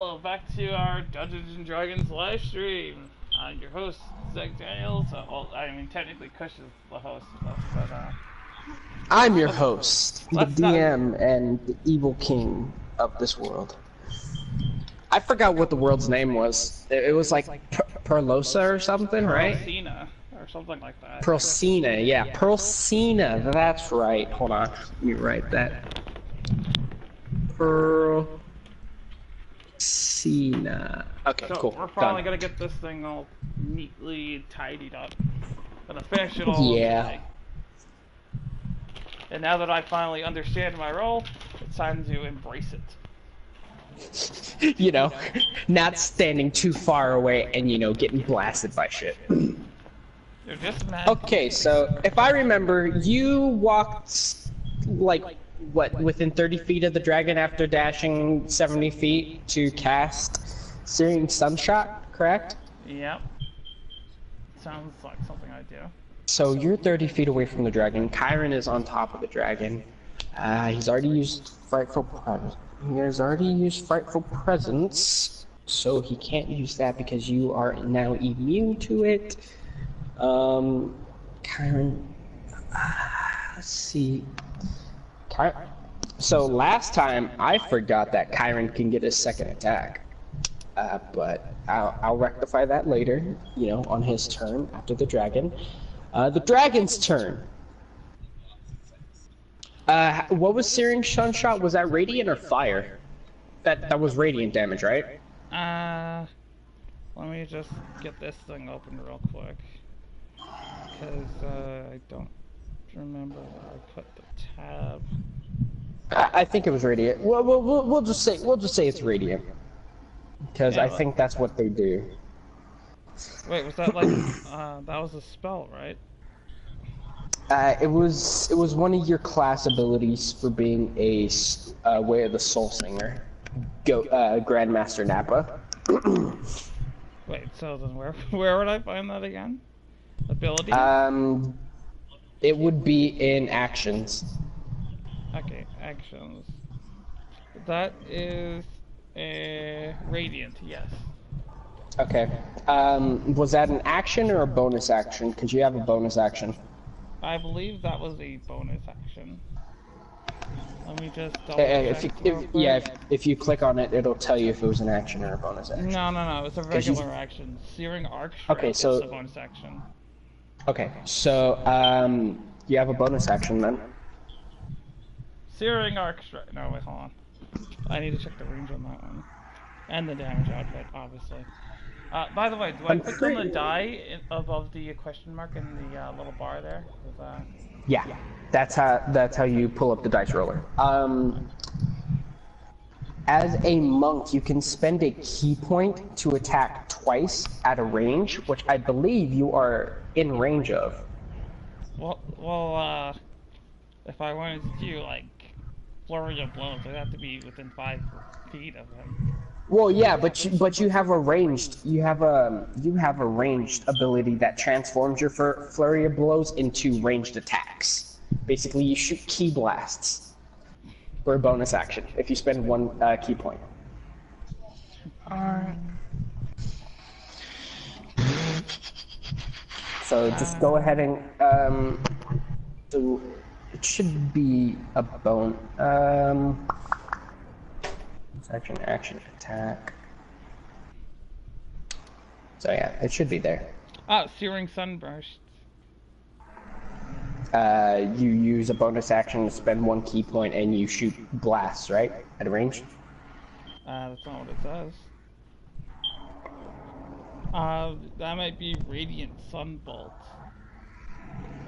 Hello, back to our Dungeons and Dragons live stream. I'm your host, Zach Daniels. Technically, Kush is the host, but I'm your let's, host, the let's not. DM and the evil king of this world. I forgot what the world's name was. It was like Perlosa or something, right? Cena or something like that. Pearlsina, yeah, Pearlsina, that's right. Hold on, let me write that. Pearlsina. Okay, So cool. we're finally Done. gonna get this thing all neatly tidied up. Gonna finish it all Yeah. today. And now that I finally understand my role, it's time to embrace it. You know, not standing too far away and, getting blasted by shit. They're just mad. Okay, so if I remember, you walked, like, what, within 30 feet of the dragon after dashing 70 feet to cast Searing Sunshot, correct? Yep. Sounds like something I do. So you're 30 feet away from the dragon. Chiron is on top of the dragon. He's already used Frightful Presence. He has already used Frightful Presence, so he can't use that because you are now immune to it. Chiron. Let's see. So last time I forgot that Chiron can get his second attack. But I'll rectify that later, on his turn after the dragon. The dragon's turn. What was Searing Sunshot? Was that radiant or fire? That was radiant damage, right? Let me just get this thing open real quick. Because, I don't remember where I put the tab. I think it was radiant. Well, we'll just say it's radiant. Because Yeah, I think that's what they do. Wait, was that like, that was a spell, right? It was one of your class abilities for being a Way of the Soul Singer, Grandmaster Nappa. Wait, so then where would I find that again? Ability? It would be in actions. Okay, actions. That is a radiant, yes. Okay. Was that an action or a bonus action? Because you have a bonus action. I believe that was a bonus action. Let me just double check. If you click on it, it'll tell you if it was an action or a bonus action. No, it's a regular action. Searing Arc Strike is a bonus action. Okay, so, you have a bonus action then. Searing Arc Strike. No, wait, hold on. I need to check the range on that one. And the damage output, obviously. By the way, do I click on the die above the question mark in the little bar there? Yeah, that's how you pull up the dice roller. As a monk, you can spend a key point to attack twice at a range, which I believe you are in range of. Well, if I wanted to do like flurry of blows, I'd have to be within 5 feet of him. Well, yeah, but you have a ranged ability that transforms your flurry of blows into ranged attacks. Basically, you shoot key blasts for a bonus action if you spend one key point. Alright. So just go ahead and so it should be a action, attack. So yeah, it should be there. Searing Sunburst. You use a bonus action to spend one key point and you shoot blasts, right? At a range? That's not what it says. That might be Radiant Sunbolt.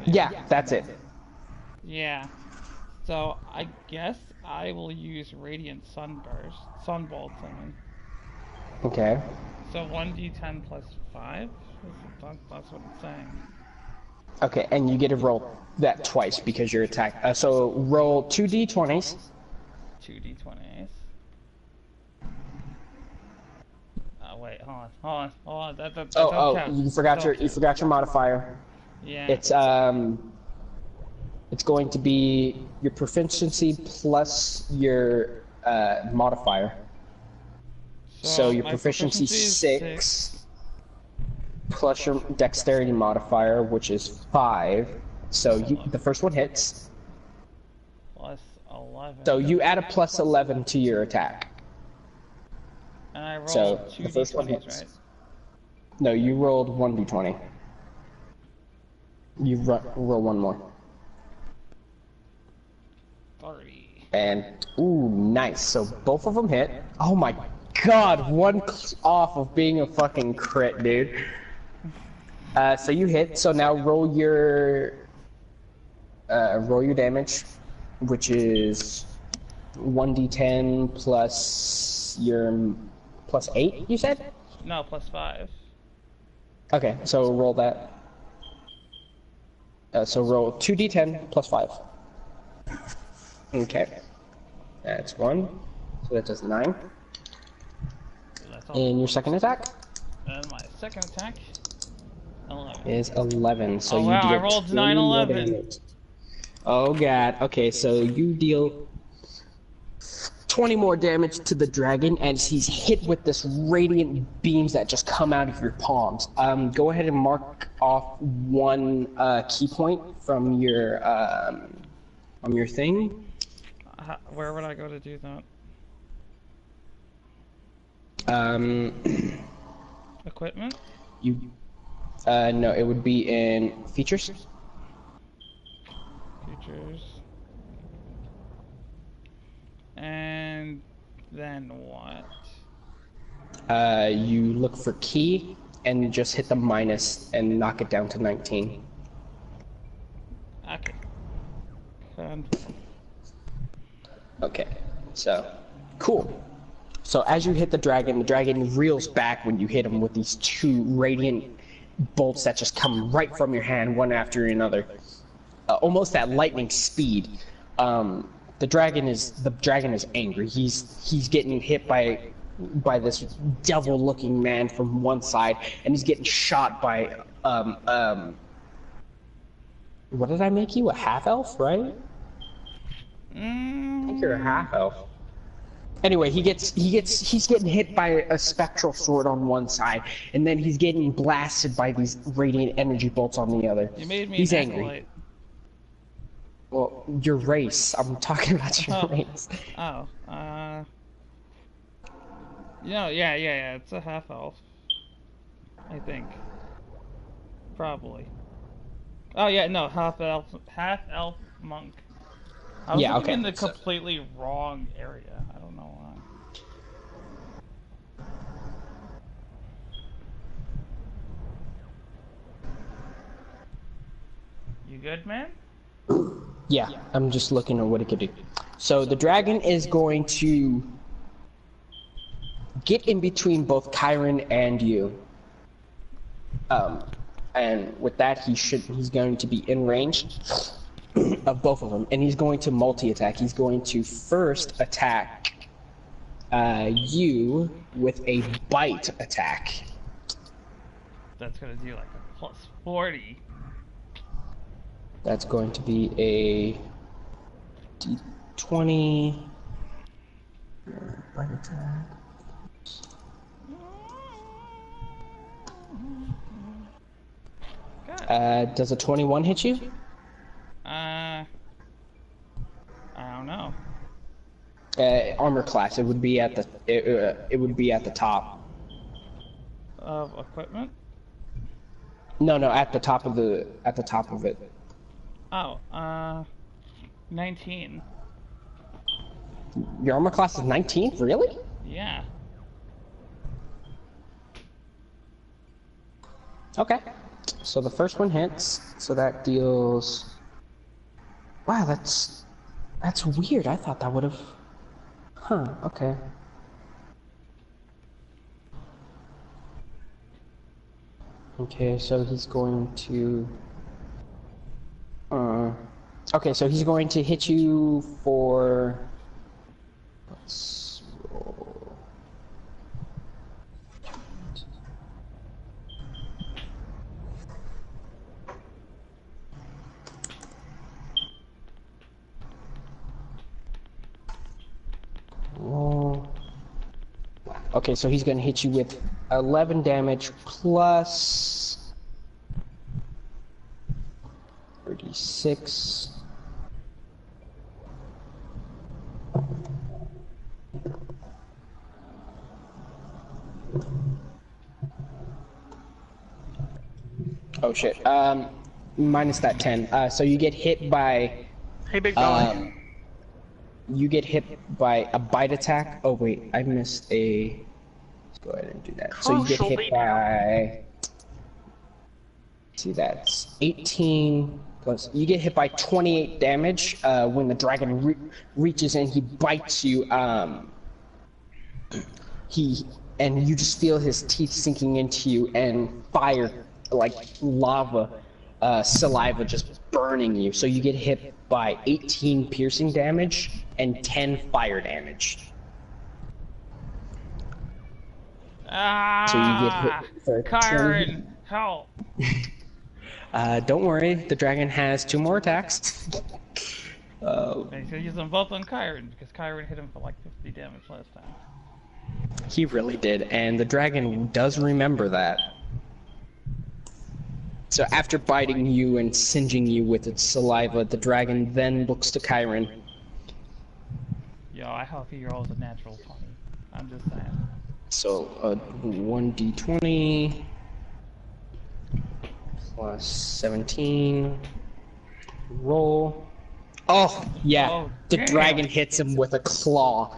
Yeah, that's it. Yeah. So, I guess I will use Radiant Sunbolt, I mean. Okay. So 1d10 plus 5? That's what it's saying. Okay, and you get to roll that twice because you're attacked. So roll 2d20s. 2d20s. Wait, hold on. That don't count. You forgot your modifier. Yeah. It's going to be your proficiency plus your modifier. So your my proficiency is 6 plus your dexterity modifier, which is 5. So the first one hits. Plus 11. So you add a plus 11 to your attack. And I rolled So two the first one d20s, hits. right? No, you rolled 1d20. You roll one more. 30. And, ooh, nice. So both of them hit. Oh my god, one off of being a fucking crit, dude. So you hit, so now roll your damage, which is 1d10 plus your plus 8, you said? No, plus 5. Okay, so roll that. So roll 2d10 plus 5. Okay. That's 1. So that does 9. That's all. And your second attack? And my second attack, 11. Is 11. So Oh you wow, deal I rolled 20 9, more 11. damage. Oh god. Okay, so you deal 20 more damage to the dragon as he's hit with this radiant beams that just come out of your palms. Go ahead and mark off one key point from your thing. Where would I go to do that? Equipment? No, it would be in features. Features. And then what? You look for key and just hit the minus and knock it down to 19. Okay. And Okay, so cool. So as you hit the dragon reels back when you hit him with these two radiant bolts that just come right from your hand, one after another, almost at lightning speed. The dragon is angry. He's getting hit by this devil-looking man from one side, and he's getting shot by what did I make you? A half-elf, right? I think you're a half-elf. Anyway, he's getting hit by a spectral sword on one side, and then he's getting blasted by these radiant energy bolts on the other. you made me He's an angry. acolyte. Well, your race. I'm talking about your race. Oh, yeah, it's a half elf. I think. Probably. Oh yeah, no, half elf monk. I was Yeah, looking okay, in the so- completely wrong area. I don't know why. You good, man? Yeah, I'm just looking at what it could do. So the dragon is going to get in between both Chiron and you. And with that, he's going to be in range of both of them, and he's going to multi-attack. He's going to first attack you with a bite attack. That's gonna do like a plus 40. That's going to be a D20. Bite attack. God. Does a 21 hit you? I don't know. Armor class. It would be at the. It would be at the top. Of equipment? No, at the top of the. At the top of it. Oh, 19. Your armor class is 19. Really? Yeah. Okay. So the first one hits. So that deals. Wow, that's weird. I thought that would have. Huh. Okay. Okay, so he's going to. Okay, so he's going to hit you for. Let's roll. Okay, so he's gonna hit you with 11 damage plus 36. Oh shit. Minus that 10. So you get hit by. Hey, big belly. You get hit by a bite attack. Oh wait, I missed a. Let's go ahead and do that. So you get hit by. See, that's 18 plus. You get hit by 28 damage when the dragon reaches in. He bites you. And you just feel his teeth sinking into you, and fire, like lava, saliva just burning you. So you get hit by 18 piercing damage and 10 fire damage. So you get hit for Chiron, help! Don't worry, the dragon has 2 more attacks. He's gonna use them both on Chiron, because Chiron hit him for like 50 damage last time. He really did, and the dragon does remember that. So after biting you and singeing you with its saliva, the dragon then looks to Chiron. Yo, I hope he rolls a natural 20. I'm just saying. So, 1d20 plus 17. Roll. Oh, yeah. Oh, the damn. dragon hits him with a claw.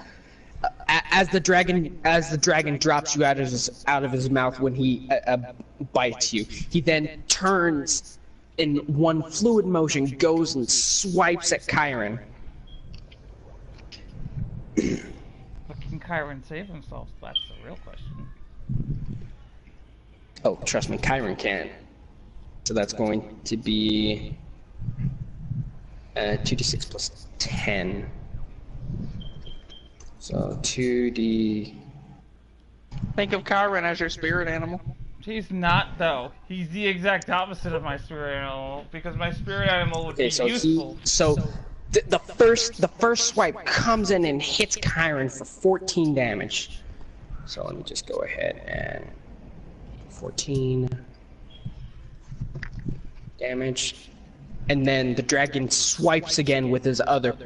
As the dragon drops you out of his mouth when he bites you, he then turns in one fluid motion, goes and swipes at Chiron. But can Chiron save himself? That's the real question. Oh, trust me, Chiron can. So that's going to be 2d6 plus 10. So 2d. Think of Chiron as your spirit animal. He's not, though. He's the exact opposite of my spirit animal, because my spirit animal would be useful. The first swipe comes in and hits Chiron for 14 damage. So let me just go ahead and 14 damage, and then the dragon swipes again with his other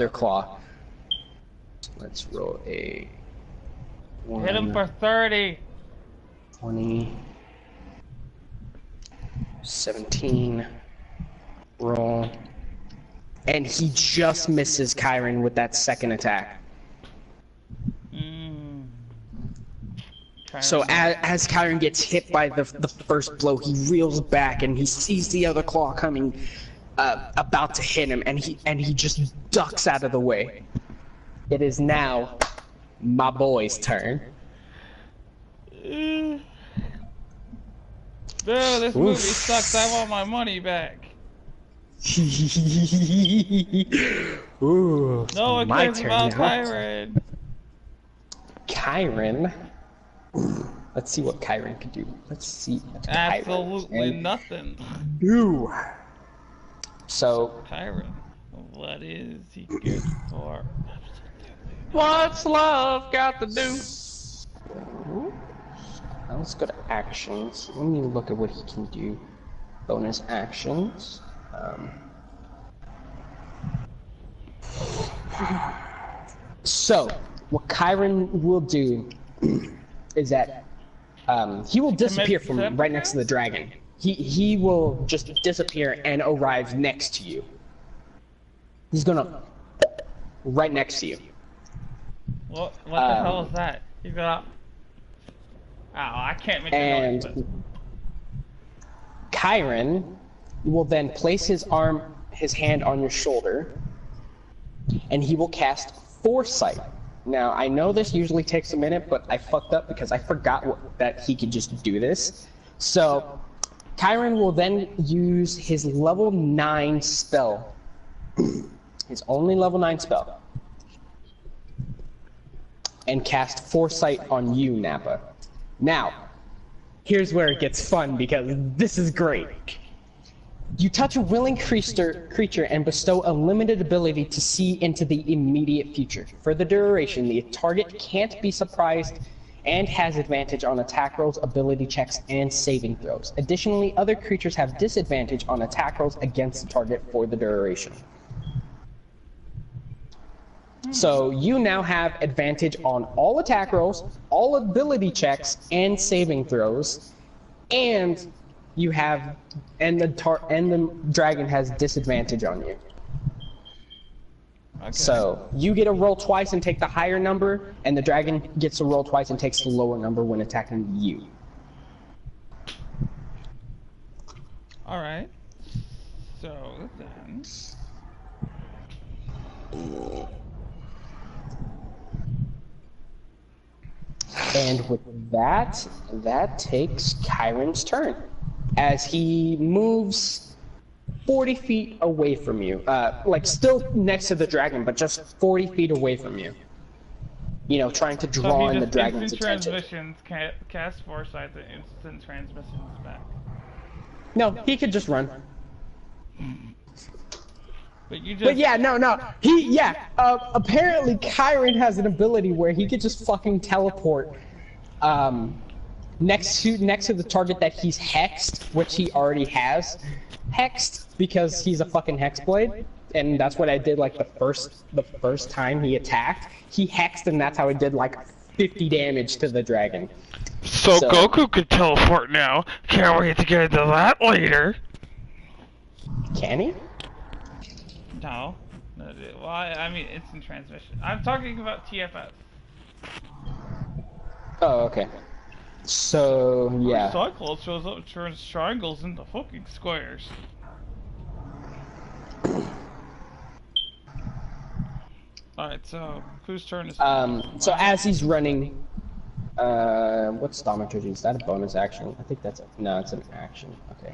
claw. So let's roll a 1, Hit him for 30. 20, 17, roll, and he just misses Chiron with that second attack. So as Chiron gets hit by the first blow, he reels back and he sees the other claw coming, about to hit him, and he just ducks out of the way. It is now my boy's turn. No, this movie sucks. I want my money back. Ooh, No one my cares turn about now. Chiron. Chiron. Let's see what Chiron can do. Let's see. What Absolutely Chiron can nothing. do. So Chiron, what is he good for? What's love got to do? now let's go to actions. Let me look at what he can do. Bonus actions. So what Chiron will do is that he will disappear from right next to the dragon. He will just disappear and arrive next to you. He's gonna right next to you. What the hell is that? He's got. Oh, I can't make a noise. And Chiron will then place his hand on your shoulder, and he will cast Foresight. Now, I know this usually takes a minute, but I fucked up because I forgot that he could just do this. So, Chiron will then use his level 9 spell. His only level 9 spell. And cast Foresight on you, Nappa. Now, here's where it gets fun because this is great. You touch a willing creature and bestow a limited ability to see into the immediate future. For the duration, the target can't be surprised and has advantage on attack rolls, ability checks, and saving throws. Additionally, other creatures have disadvantage on attack rolls against the target for the duration. So you now have advantage on all attack rolls, all ability checks, and saving throws, and you have, and the dragon has disadvantage on you. Okay. So you get to roll twice and take the higher number, and the dragon gets to roll twice and takes the lower number when attacking you. All right. So then. And with that, that takes Chiron's turn, as he moves 40 feet away from you. Like, still next to the dragon, but just 40 feet away from you. You know, trying to draw in the dragon's attention. Instant transmissions, cast Foresight, the instant transmissions back. No, he could just run. But yeah, no. Apparently Chiron has an ability where he could just fucking teleport next to the target that he's hexed, which he already has hexed because he's a fucking hexblade, and that's what I did like the first time he attacked. He hexed, and that's how I did like 50 damage to the dragon. So Goku could teleport now. Can't wait to get into that later. Can he? No. Well, I mean instant transmission. I'm talking about TFS. Oh, okay. So, yeah. Cyclops shows up and turns triangles into fucking squares. Alright, so whose turn is it? So as he's running, what's Thaumaturgy? Is that a bonus action? I think that's no, it's an action. Okay.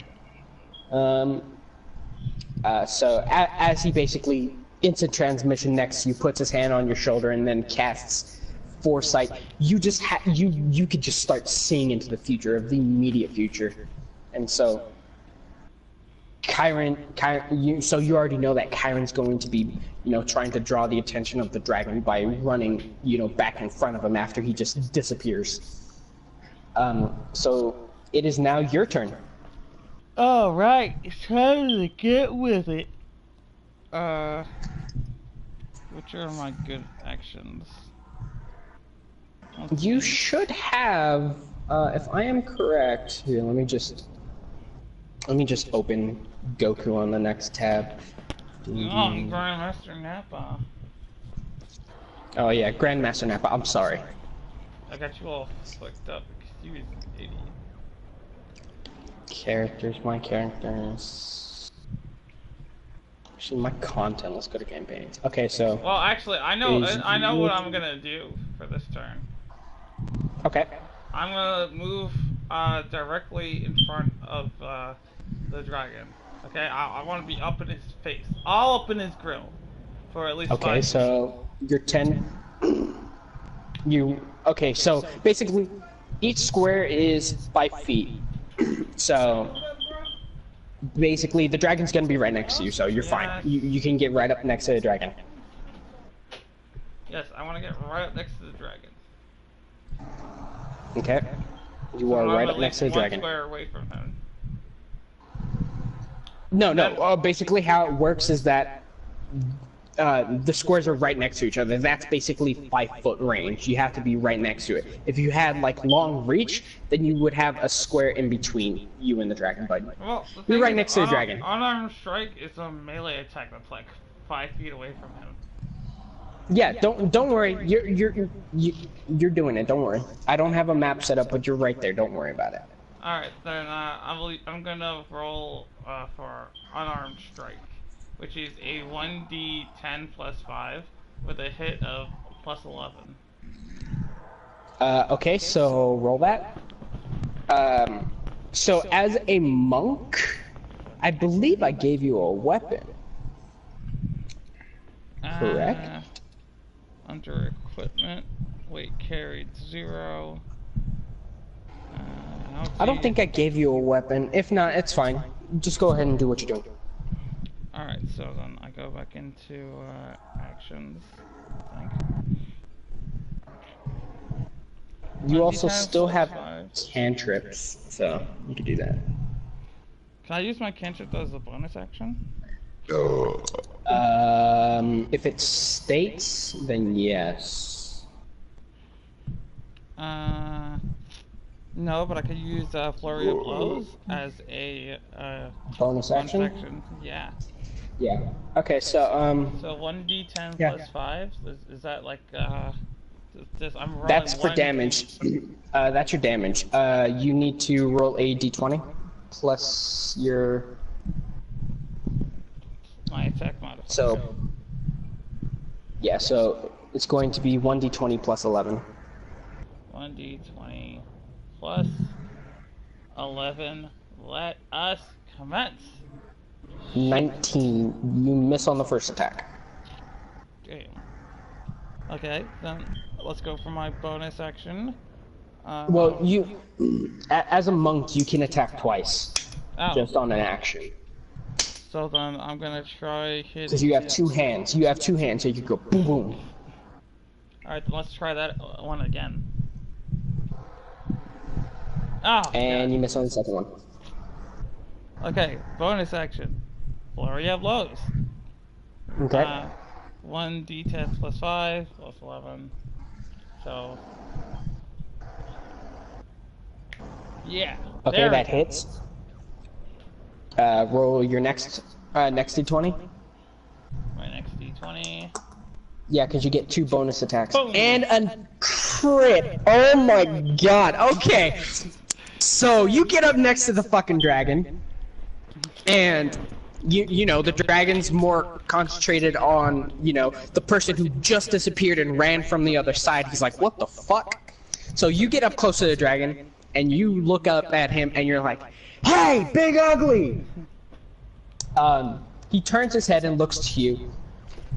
So as he basically instant transmission next to you, puts his hand on your shoulder, and then casts Foresight, you just you could just start seeing into the future of the immediate future, and so Chiron, you already know that Chiron's going to be, you know, trying to draw the attention of the dragon by running, you know, back in front of him after he just disappears. So it is now your turn. All right, it's time to get with it. Which are my good actions? You should have, if I am correct, here, let me just open Goku on the next tab. Oh, Grandmaster Nappa. Oh yeah, Grandmaster Nappa, I'm sorry. I got you all fucked up because you was an idiot. My characters. Actually, my content, let's go to campaigns. Okay, so. Well, actually, I know what I'm gonna do for this turn. Okay. I'm gonna move directly in front of the dragon. Okay, I want to be up in his face, all up in his grill, for at least 5 Okay, minutes. so you're 10. Okay, so basically, each square is 5 feet. So basically, the dragon's gonna be right next to you, so you're fine. You can get right up next to the dragon. Yes, I want to get right up next to the dragon. Okay. You are right up next to the dragon. One square away from him. No. Basically, how it works is that the squares are right next to each other. That's basically 5-foot range. You have to be right next to it. If you had like long reach, then you would have a square in between you and the dragon. But well, you're right next to the dragon. Unarmed strike is a melee attack that's like 5 feet away from him. Yeah, don't worry. You're doing it. Don't worry. I don't have a map set up, but you're right there. Don't worry about it. All right, then I'm gonna roll for unarmed strike, which is a 1d10 plus 5 with a hit of plus 11. Okay, so roll that. So as a monk, I believe I gave you a weapon. Correct? Under equipment, weight carried 0. I don't think I gave you a weapon. If not, it's fine. just go ahead and do what you're doing. Alright, so then I go back into actions, I think. You also 1d10 still plus have 5. cantrips, so you can do that. Can I use my cantrip as a bonus action? If it states, then yes. No, but I could use Flurry of Blows as a Bonus action? Yeah. Yeah. Okay, so So 1d10 Yeah. plus 5, is that like, just, I'm rolling that's for 1d damage. That's your damage. You need to roll a d20 plus your. my attack modifier. So. Yeah, so it's going to be 1d20 plus 11. 1d20 plus 11. Let us commence. 19. You miss on the first attack. Damn. Okay, then let's go for my bonus action. Well, you, as a monk, you can attack twice, Oh, just on an action. so then I'm gonna try hitting. Because you have two hands. You have two hands, so you can go boom boom. Alright, then let's try that one again. Oh, And you miss on the second one. okay, bonus action. Flurry of Blows. Okay. 1d10 plus 5 plus 11. So. Yeah. Okay, there that we go. hits. Roll your next d20. My next d20. Yeah, because you get 2 bonus attacks. Boom. And a crit! Oh my god, okay! So, you get up next to the fucking dragon, and, you know, the dragon's more concentrated on, you know, the person who just disappeared and ran from the other side. He's like, what the fuck? So you get up close to the dragon, and you look up at him, and you're like, hey, big ugly! He turns his head and looks to you,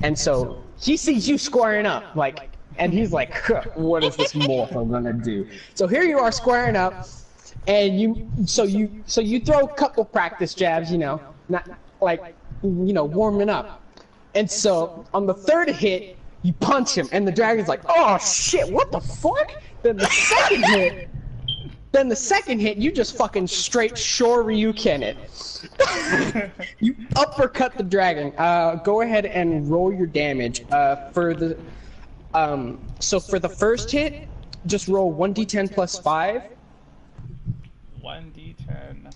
and so he sees you squaring up, like, and he's like, huh, what is this morph gonna do? So here you are squaring up, and you throw a couple practice jabs, you know, not like, you know, warming up. And so on the third hit, you punch him, and the dragon's like, oh shit, what the fuck? Then the second hit, you just fucking straight Shoryuken it. You uppercut the dragon. Go ahead and roll your damage. So for the first hit, just roll 1d10 plus 5. 1d10.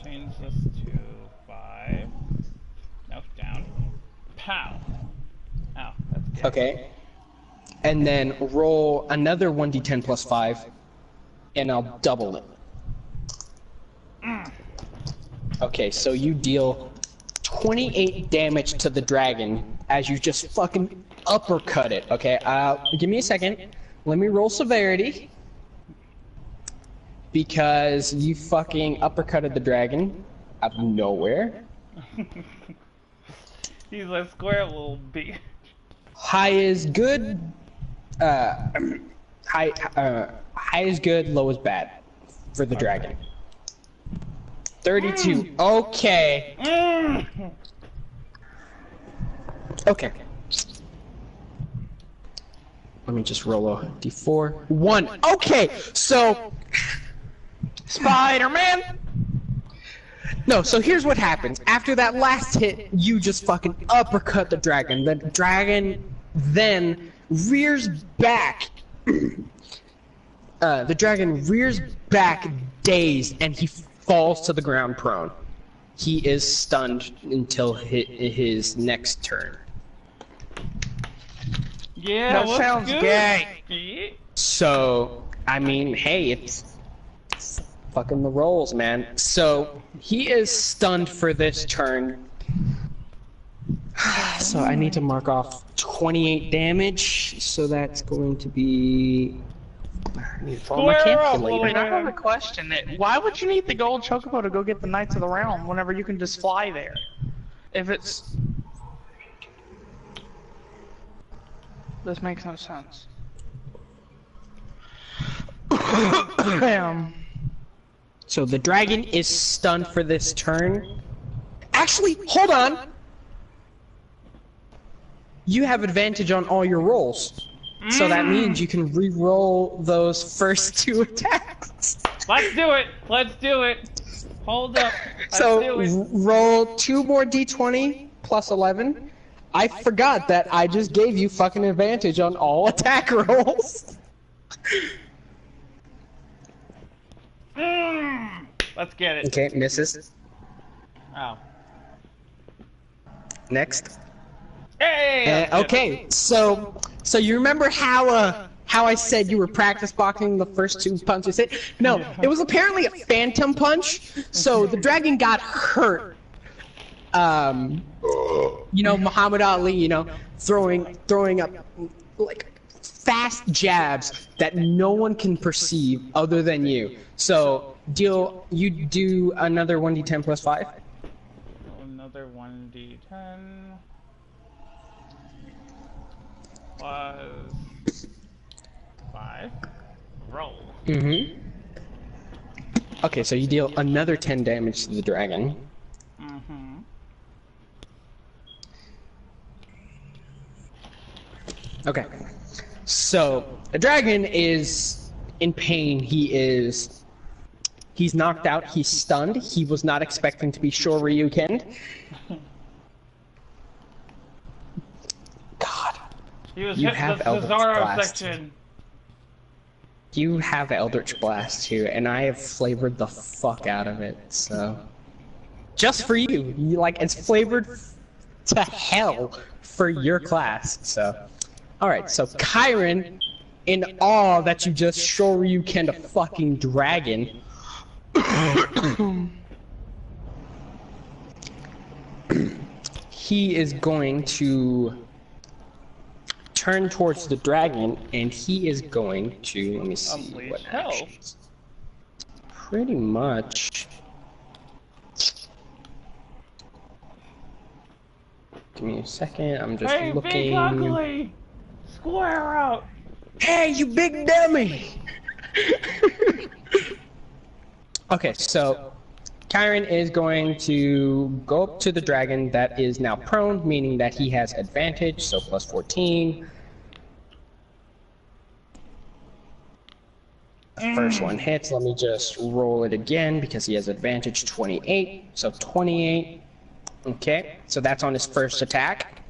Change this to 5. No, down. Pow. Ow, that's good. Okay. And then roll another 1d10 plus 5, and I'll double it. Okay, so you deal 28 damage to the dragon as you just fucking uppercut it. Okay, give me a second. Let me roll severity. Because you fucking uppercutted the dragon out of nowhere. He's a square little bitch. High is good. High is good. Low is bad for the dragon. 32. Okay. Okay. Let me just roll a d4. 1. Okay. So. Spider-Man! No, so here's what happens. After that last hit, you just fucking uppercut the dragon. The dragon then rears back. The dragon rears back dazed, and he falls to the ground prone. He is stunned until his next turn. Yeah, That what's sounds good? gay. So, I mean, hey, it's fucking the rolls, man. So, he is stunned for this turn. So, I need to mark off 28 damage. So, that's going to be. I need to follow my Square up, calculator. Wait, I have a question. Why would you need the gold chocobo to go get the Knights of the Realm whenever you can just fly there? If it's... This makes no sense. So the dragon is stunned for this turn. Actually, hold on! You have advantage on all your rolls. So that means you can re-roll those first 2 attacks. Let's do it! Let's do it! Hold up. Let's So do it. roll 2 more d20 plus 11. I forgot that I just gave you fucking advantage on all attack rolls. Let's get it. Okay, misses. Oh. Next. Hey! Okay, so you remember how I said you were practice boxing the first 2 punches hit? No, it was apparently a phantom punch. So the dragon got hurt. You know, Muhammad Ali, you know, throwing up like fast jabs that no one can perceive other than you. So you do another 1d10 plus 5. Another 1d10 plus 5. Roll. Mm-hmm. Okay, so you deal another 10 damage to the dragon. Mm-hmm. Okay. So the dragon is in pain. He's knocked out. He's stunned. He was not expecting to be Shoryukened. God. He was You hit have the Eldritch Cesaro Blast. section. You have Eldritch Blast too, and I have flavored the fuck out of it. So just for you, it's flavored to hell for your class. So. Alright, so Kyron, in awe that you just Shoryukened a fucking dragon, he is going to turn towards the dragon, and he is going to, let me see Unleash what hell. actions. Pretty much. Give me a second, I'm just Hey, looking. big ugly! Square out! Hey, you big dummy! Okay, so Kyron is going to go up to the dragon that is now prone, meaning that he has advantage, so plus 14. The first one hits. Let me just roll it again because he has advantage, 28. So 28. Okay, so that's on his first attack.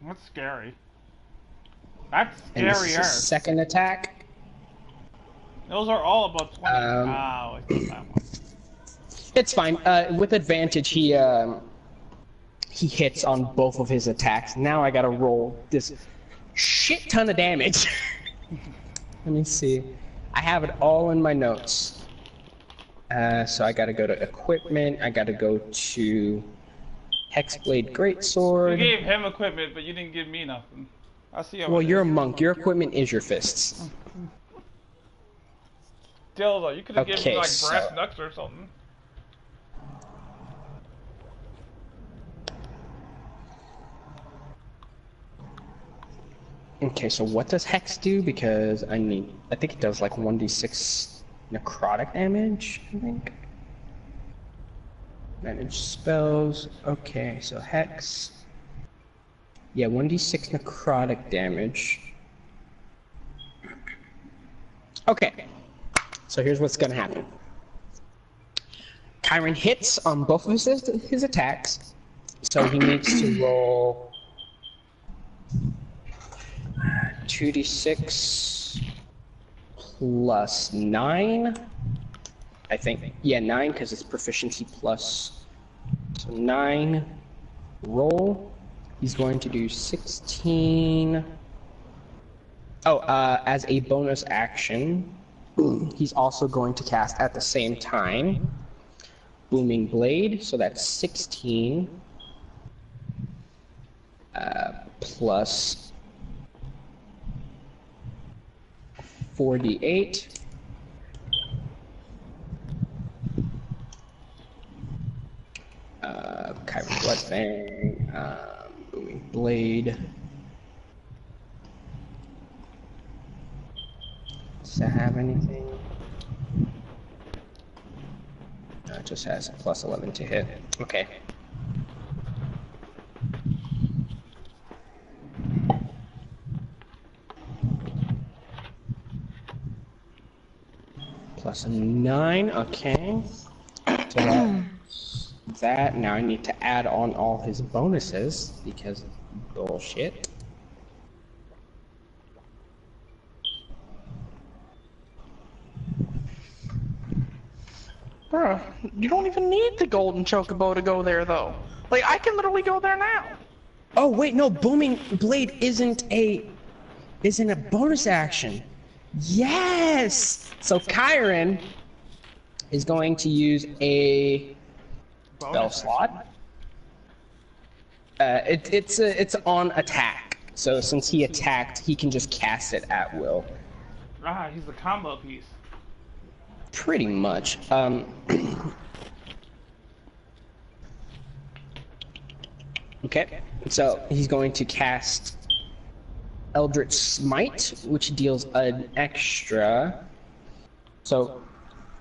That's scary. That's And this is his scarier. second attack. Those are all about 20. Oh, I see that one. It's fine. With advantage, he hits on both of his attacks. Now I gotta roll this shit ton of damage. Let me see. I have it all in my notes. So I gotta go to equipment. I gotta go to Hexblade You Greatsword. gave him equipment, but you didn't give me nothing. I see how Well, it you're a is. monk. Your equipment is your fists. Still, though, you could have given me, Okay, like, so- brass knucks or something. Okay, so what does Hex do? Because I think it does like 1d6 necrotic damage, I think. Manage spells. Okay, so Hex. Yeah, 1d6 necrotic damage. Okay, so here's what's gonna happen. Kyron hits on both of his attacks, so he needs to roll 2d6 plus 9. I think, yeah, 9 because it's proficiency plus. So 9 roll. He's going to do 16. Oh, as a bonus action, he's also going to cast at the same time Booming Blade, so that's 16 plus 48. Kyrie Bloodfang, Booming Blade. Does that have anything? That just has plus 11 to hit. Okay. Plus 9, okay. So that, now I need to add on all his bonuses, because bullshit. Bruh, you don't even need the golden chocobo to go there, though. Like, I can literally go there now. Oh wait, no, Booming Blade isn't a bonus action. Yes! So Kyron is going to use a spell slot. It's on attack. So since he attacked, he can just cast it at will. Ah, he's the combo piece. Pretty much. Okay, so he's going to cast Eldritch Smite, which deals an extra. So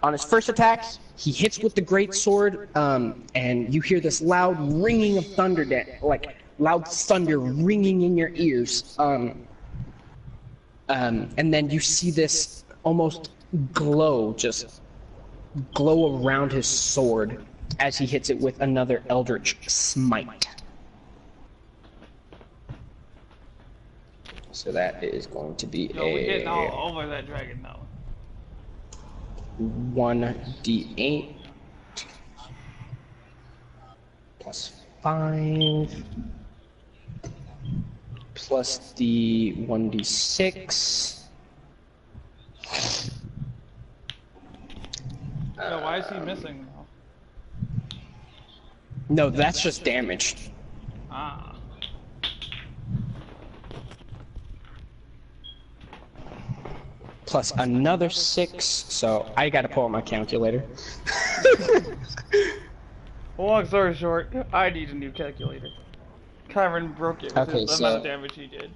on his first attack, he hits with the great sword, and you hear this loud ringing of thunder, like loud thunder ringing in your ears. And then you see this almost glow, just glow around his sword as he hits it with another Eldritch Smite. So that is going to be Yo, we're getting all over that dragon now. 1d8 plus 5 plus the 1d6. Yo, why is he missing now? No, that's just damage. Ah. Plus another 6, so I gotta pull out my calculator. Long story short, I need a new calculator. Kyron broke it with Okay, the amount of damage he did.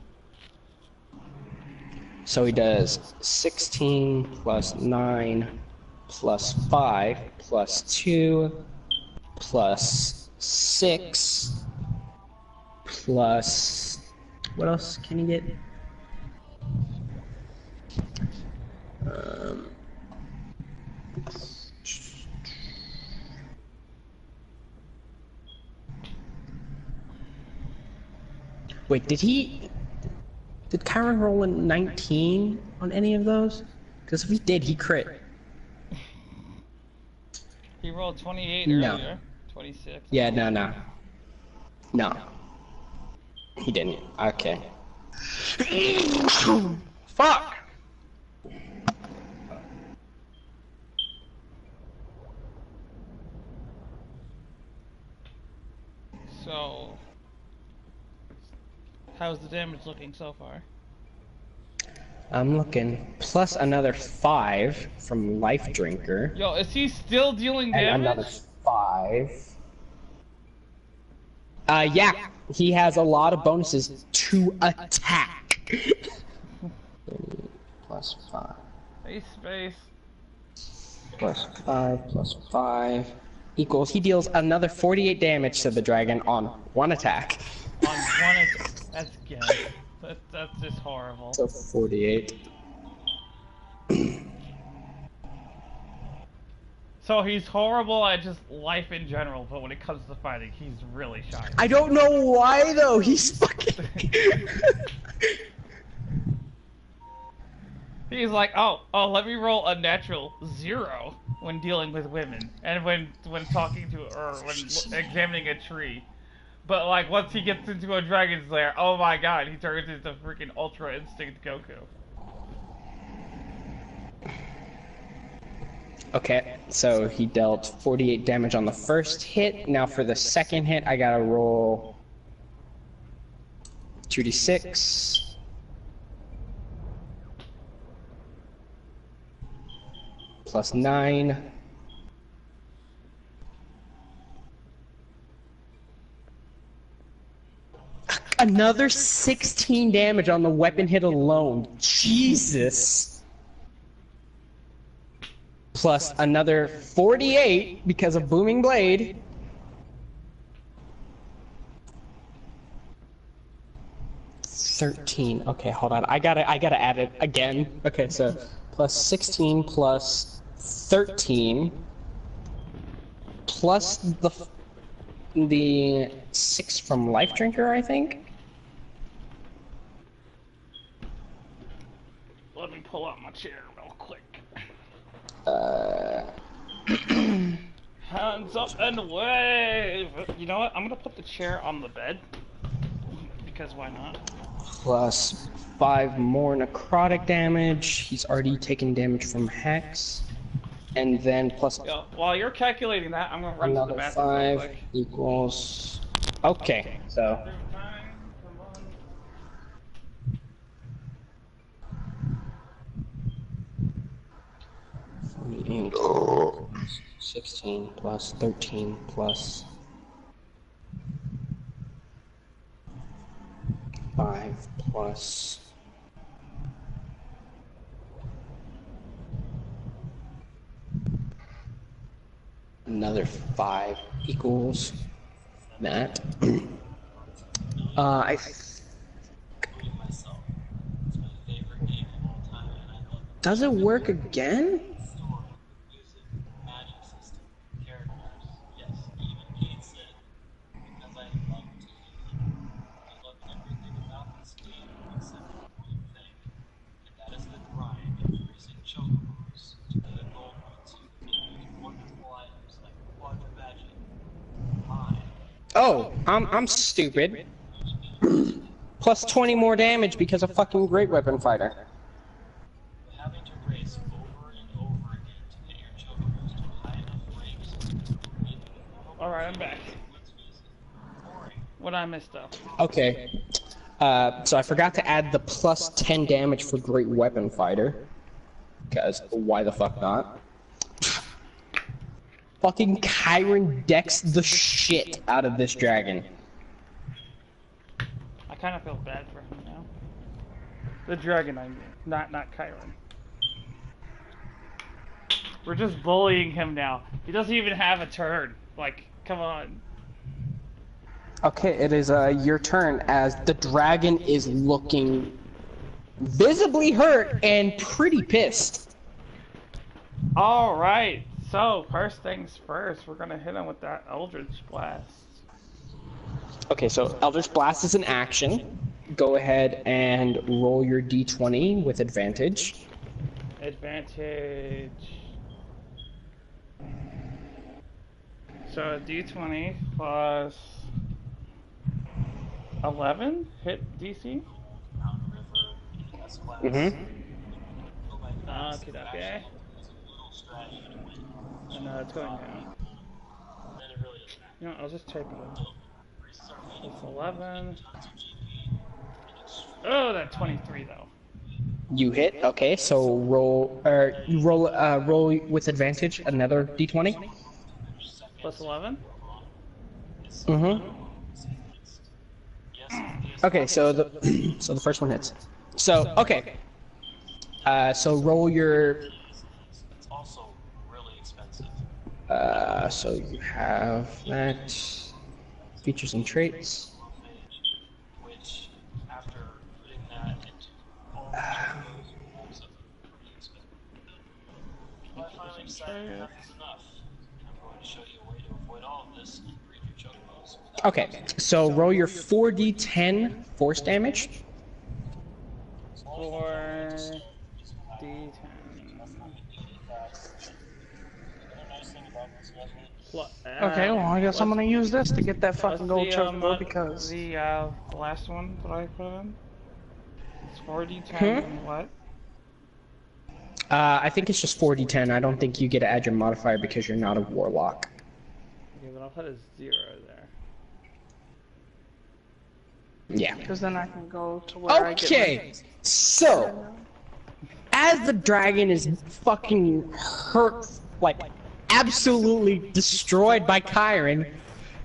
So he does 16 plus 9 plus 5 plus 2 plus 6 plus... What else can he get? Wait, did Kyron roll a 19 on any of those? Because if he did, he crit. He rolled 28 No. earlier. 26. Yeah, no. No. He didn't. Okay. Fuck! So, how's the damage looking so far? I'm looking. Plus another 5 from Life Drinker. Yo, is he still dealing And damage? another 5. Yeah. He has a lot of bonuses to attack. Plus 5. Space. Plus 5 plus 5 equals, he deals another 48 damage to the dragon on one attack. On one attack. That's good. That's just horrible. So 48. So he's horrible at just life in general, but when it comes to fighting, he's really shy. I don't know why though, he's fucking... He's like, oh, let me roll a natural 0 when dealing with women, and when talking to, or when examining a tree. But like, once he gets into a dragon's lair, oh my god, he turns into freaking Ultra Instinct Goku. Okay, so he dealt 48 damage on the first hit. Now for the second hit, I gotta roll 2d6. Plus 9. Another 16 damage on the weapon hit alone. Jesus. plus another 48 because of Booming Blade. $13. Okay, hold on. I gotta add it again. Okay, so plus 16 plus 13 plus the 6 from Life Drinker, I think. Let me pull out my chair real quick. Hands up and wave! You know what? I'm gonna put the chair on the bed. Because why not? Plus 5 more necrotic damage. He's already taken damage from Hex. And then plus Yo, while you're calculating that, I'm gonna run to the another bathroom real 5 quick. equals... Okay, so... 16 plus 13 plus 5 plus another 5 equals that. Does it work again? Oh, I'm stupid. Plus 20 more damage because of fucking Great Weapon Fighter. Having to race over and over again to get your chocobos to high enough ranks. Alright, I'm back. What I missed though? Okay. So I forgot to add the plus 10 damage for Great Weapon Fighter. Because why the fuck not? Fucking Chiron decks the shit out of this dragon. I kind of feel bad for him now. The dragon, I mean. Not Chiron. We're just bullying him now. He doesn't even have a turn. Like, come on. Okay, it is your turn as the dragon is looking visibly hurt and pretty pissed. Alright, so first things first, we're gonna hit him with that Eldritch Blast. Okay, so Eldritch Blast is an action. Go ahead and roll your d20 with advantage. Advantage. So a d20 plus 11 hit DC. Mm-hmm. Okay. And it's going down. You know, I'll just type it in. It's 11. Oh, that 23 though. You hit. Okay, so roll with advantage another d20. Plus 11? Mm-hmm. Okay, so the first one hits. So okay. So roll your. It's also really expensive. So you have that features and traits. Which, after putting that into all the chocobos, are pretty expensive. If I finally decide enough is enough, I'm going to show you a way to avoid all of this and breed your chocobos. Okay, so roll your 4d10 force damage. 4d10. Okay, well, I guess I'm gonna use this to get that fucking gold chocobo because... The last one that I put in? It's 4d10 and what? I think it's just 4d10. I don't think you get to add your modifier because you're not a warlock. Okay, but I'll put a 0 there. Yeah. Because then I can go to where I get Okay, so as the dragon is fucking hurt, like absolutely destroyed by Chiron,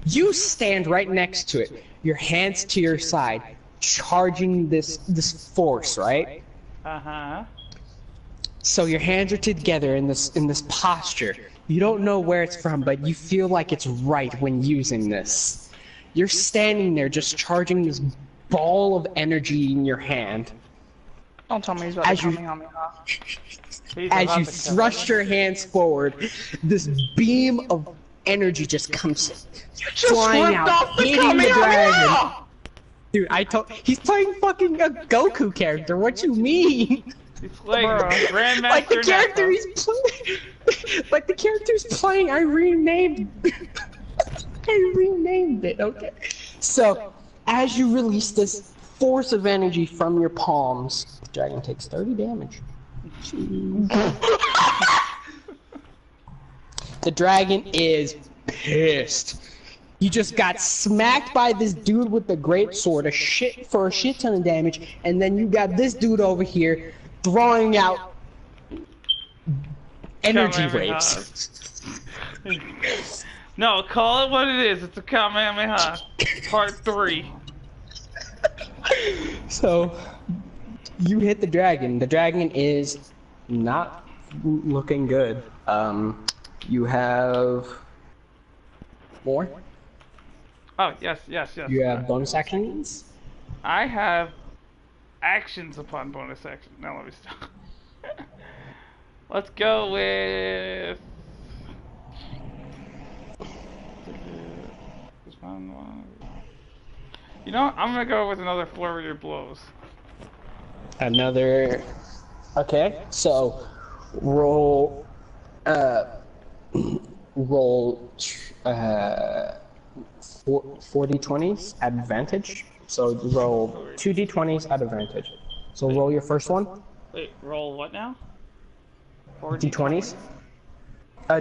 you stand right next to it, your hands to your side, charging this force, right? Uh-huh. So your hands are together in this posture. You don't know where it's from, but you feel like it's right when using this. You're standing there just charging this ball of energy in your hand. Don't tell me he's about As to you- Kamehameha. He's As about you to thrust your hands forward, this beam of energy just comes flying ripped out, off the hitting the dragon. Kamehameha! Dude, he's playing fucking a Goku character. What you mean? He's playing Bruh. Grandmaster Like the character Neko. he's playing. Like the character's playing. I renamed it. Okay. So, as you release this force of energy from your palms, the dragon takes 30 damage. The dragon is pissed. You just got smacked by this dude with the great sword, a shit ton of damage, and then you got this dude over here throwing out energy Kamehameha. waves. No, call it what it is. It's a Kamehameha. Part 3. So, you hit the dragon. The dragon is not looking good. You have more? Oh, yes. You have bonus actions? I have actions upon bonus action. Now let me stop. Let's go with... You know what? I'm gonna go with another flurry of blows. Another... Okay, so roll... roll... 4d20s at advantage. So roll 2d20s at advantage. So roll your first one. Wait, roll what now? 4 D20s.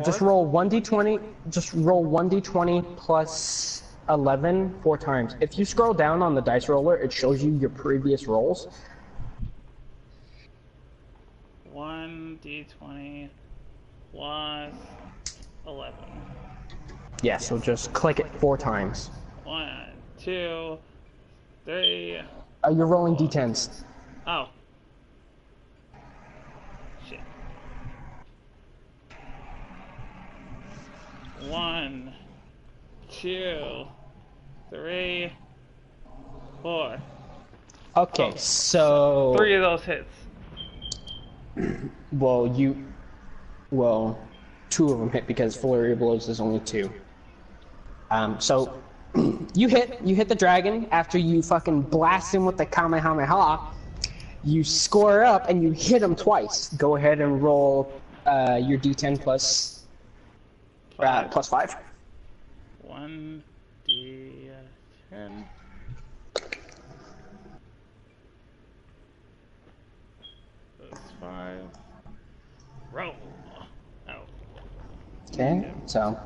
Just roll 1d20. Just roll 1d20 plus 11 4 times. If you scroll down on the dice roller, it shows you your previous rolls. 1d20 plus 11. Yeah, so just click it 4 times. 1, 2, 3. You're rolling d10s. Oh. Shit. 1, 2, 3, 4. Okay, so 3 of those hits. well, 2 of them hit because flurry of blows is only 2. So you hit the dragon after you fucking blast him with the Kamehameha. You score up and you hit him twice. Go ahead and roll your d10 plus 5. 1 d10. Plus 5. Roll. Oh. Okay, so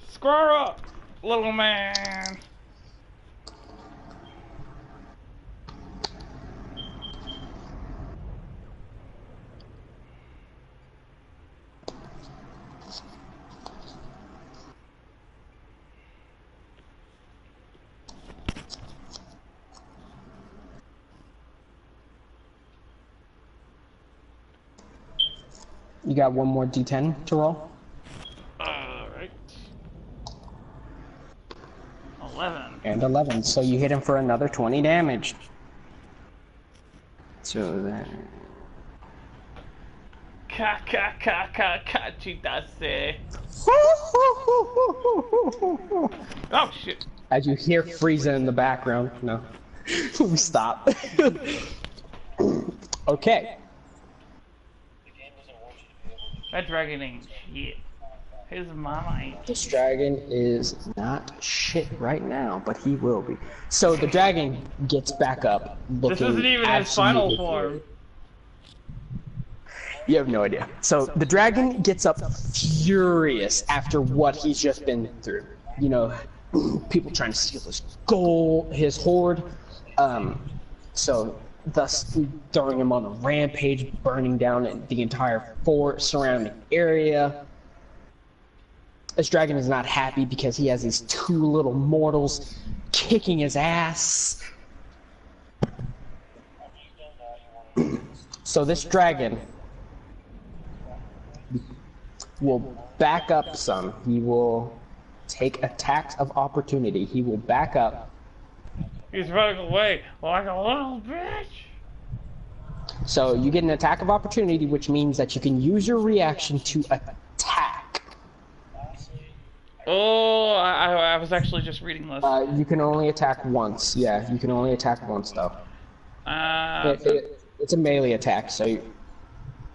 Square up, little man. you got one more d10 to roll. Alright. 11. And 11, so you hit him for another 20 damage. So then... Kachidase. Oh shit. As you hear Frieza in the background. No. We stop. Okay. That dragon ain't shit. His mama ain't. This dragon is not shit right now, but he will be. So the dragon gets back up, looking This isn't even his final absolutely form. furious. You have no idea. So the dragon gets up furious after what he's just been through. You know, people trying to steal his gold, his hoard. So thus throwing him on a rampage, burning down the entire fort, surrounding area. This dragon is not happy because he has these 2 little mortals kicking his ass. So this dragon will back up some. He will take attacks of opportunity. He will back up. He's running away like a little bitch. So you get an attack of opportunity, which means that you can use your reaction to attack. Oh, I was actually just reading this. You can only attack once. Yeah, you can only attack once though. It's a melee attack, so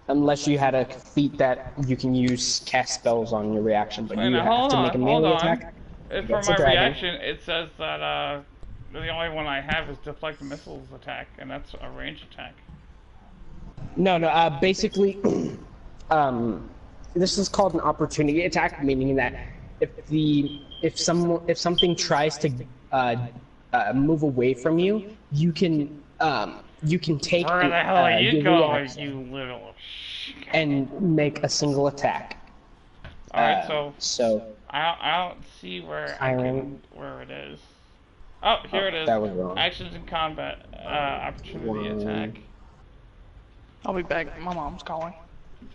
unless you had a feat that you can use cast spells on your reaction, but you have to make a melee attack. For my reaction, it says that the only one I have is deflect missiles attack, and that's a ranged attack. No, basically, this is called an opportunity attack, meaning that if something tries to move away from you, you can take Where the hell are you going, reaction you little and make a single attack. Alright, so I don't see where where it is. Oh, here it is. That was wrong. Actions in combat, opportunity attack. I'll be back. My mom's calling.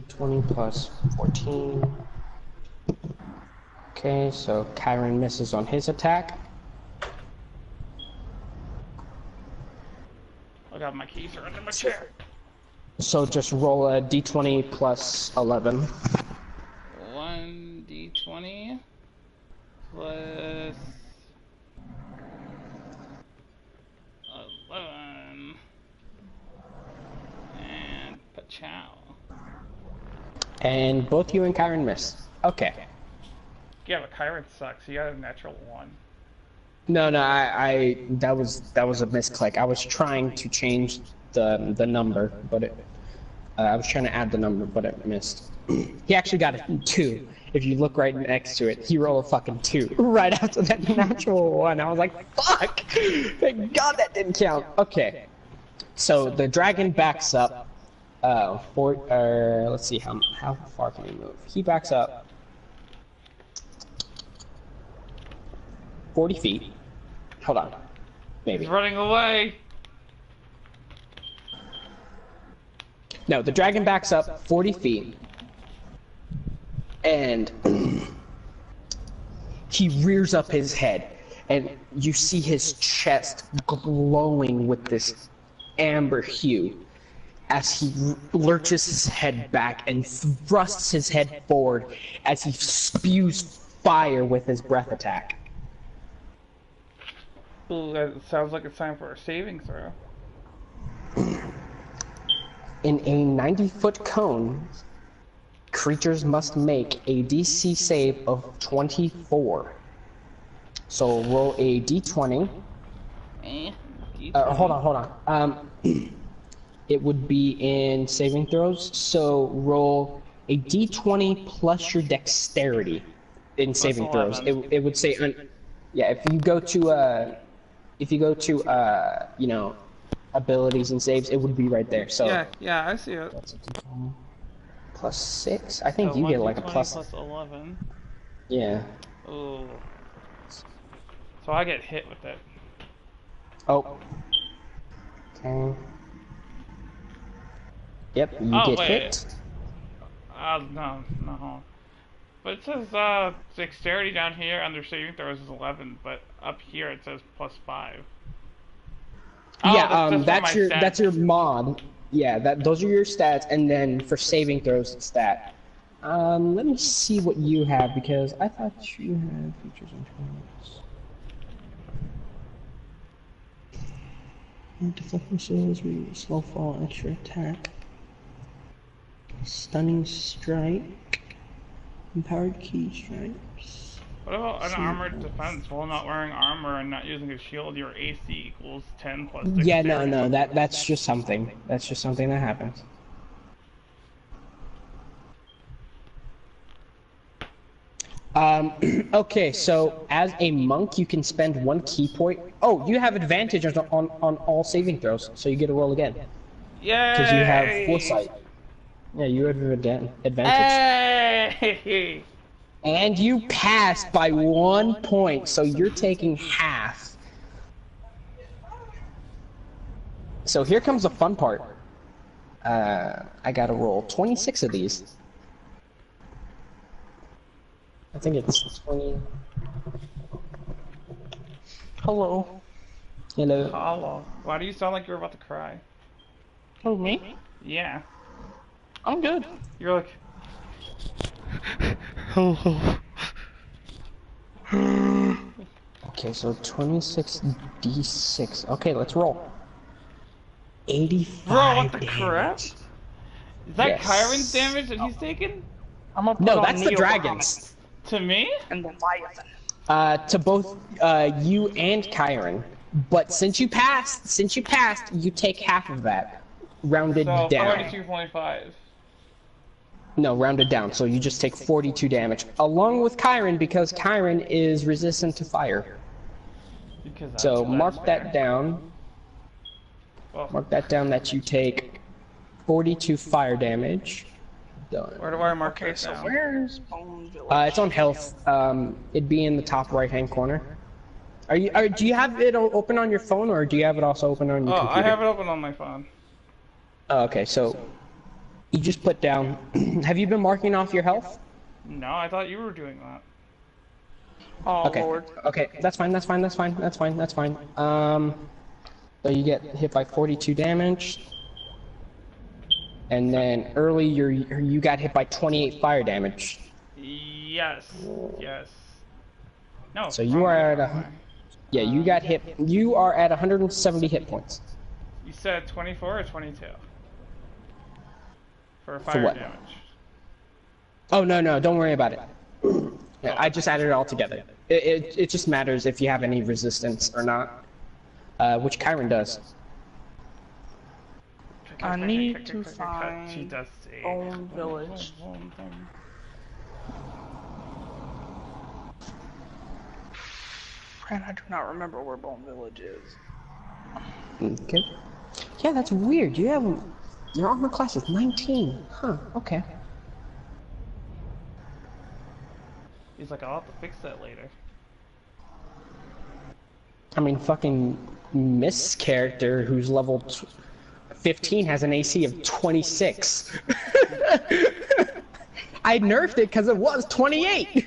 20 plus 14. Okay, so Kyron misses on his attack. I got my keys are under my chair. So just roll a d20 plus 11. 1d20 plus 11 and pachow. And both you and Kyron miss. Okay. Yeah, but Kyron sucks. He got a natural 1. No, I that was a misclick. I was trying to change the number, but I was trying to add the number, but it missed. He actually got a 2. If you look right next to it, he rolled a fucking 2 right after that natural 1. I was like, fuck! Thank God that didn't count. Okay, so the dragon backs up. Let's see how far can he move? He backs up 40 feet. Hold on, maybe. He's running away. No, the dragon backs up 40 feet, and he rears up his head, and you see his chest glowing with this amber hue as he lurches his head back and thrusts his head forward as he spews fire with his breath attack. Ooh, that sounds like it's time for a saving throw. In a 90-foot cone, creatures must make a DC save of 24. So roll a d20. D20. Hold on. It would be in saving throws. So roll a d20 plus your dexterity in saving throws. It would say, yeah. If you go to you know, abilities and saves, it would be right there. So yeah, I see it. That's a d20 plus 6. I think So you get like a 1d20 plus. plus 11. Yeah. Ooh. So I get hit with it. Oh. Okay. Yep, you get wait. hit. No. But it says dexterity down here under saving throws is 11, but up here it says plus 5. Yeah, that's your mod. Yeah, those are your stats, and then for saving throws it's that. Let me see what you have, because I thought you had features and tools. Deflect missiles, slow fall, extra attack, stunning strike, empowered key strikes. What about an armored defense? While not wearing armor and not using a shield, your AC equals 10 plus 6. Yeah, no, that's just something. That's just something that happens. Okay, so as a monk, you can spend 1 key point. Oh, you have advantage on all saving throws, so you get to roll again. Yay! Because you have foresight. Yeah, you have advantage. Hey! And you passed by 1 point, so you're taking half. So here comes the fun part. I gotta roll 26 of these. I think it's 20. Hello. Hello. Hello. Why do you sound like you're about to cry? Who, me? Yeah. I'm good. You're like, Okay, so 26d6. Okay, let's roll. 85 bro, what the crap? damage. Is that Yes. Kyron's damage that he's taken? I'm gonna put No, on that's the Neo dragons. To me? and Leviathan. To both you and Kyron. But since you passed, you take half of that. Rounded So, down. 42.5. No, rounded down. So you just take 42 damage. Along with Kyron, because Kyron is resistant to fire. Because So that's mark fair. that down. Well, Mark that down that you take 42 fire damage. Done. where do I mark Okay, that so down? where's Bone Village? It's on health. It'd be in the top right-hand corner. Do you have it open on your phone, or do you have it also open on your Oh, computer? I have it open on my phone. Oh, okay, so you just put down. Have you been marking off your health? No, I thought you were doing that. Oh, Okay. Lord. Okay, that's fine. So you get hit by 42 damage, and then early you got hit by 28 fire damage. Yes. Yes. No. So you wrong are way, at wrong a. way. Yeah, you got hit. You are at 170 hit points. You said 24 or 22? For fire what? damage. Oh no, don't worry about it. Yeah, I just added it all together. It just matters if you have any resistance or not, which Kyron does. I need to She find does see. Bone Village. And I do not remember where Bone Village is. Okay. Yeah, that's weird. Your armor class is 19. Huh. Okay. He's like, I'll have to fix that later. I mean, fucking Miss character who's level 15 has an AC of 26. I nerfed it because it was 28.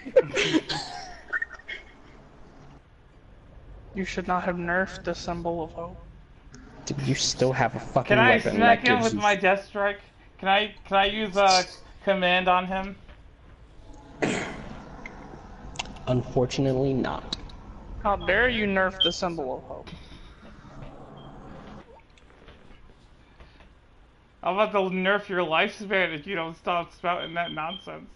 You should not have nerfed the Symbol of Hope. Dude, you still have a fucking Can I weapon smack that him gives with you... my death strike? Can I use command on him? Unfortunately not. How dare you nerf the Symbol of Hope? I'm about to nerf your lifespan if you don't stop spouting that nonsense.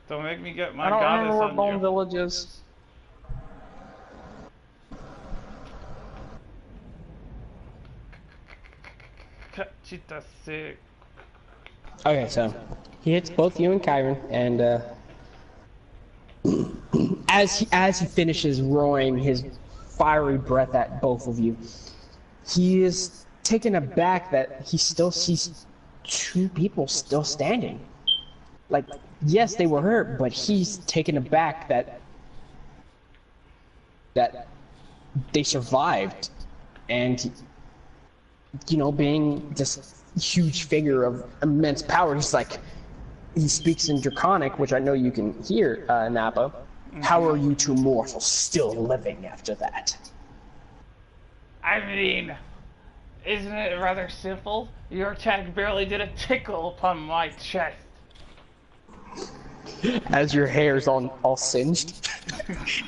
Don't make me get my I don't goddess remember where on Bone you. Village is. Cachita sick. Okay, so he hits both you and Kyron, and as he finishes roaring his fiery breath at both of you, he is taken aback that he still sees two people still standing. Like, yes, they were hurt, but he's taken aback that they survived, and you know, being this huge figure of immense power, he's like, he speaks in Draconic, which I know you can hear, Nappa. How are you two mortals still living after that? I mean, isn't it rather simple? Your attack barely did a tickle upon my chest. As your hair's all singed,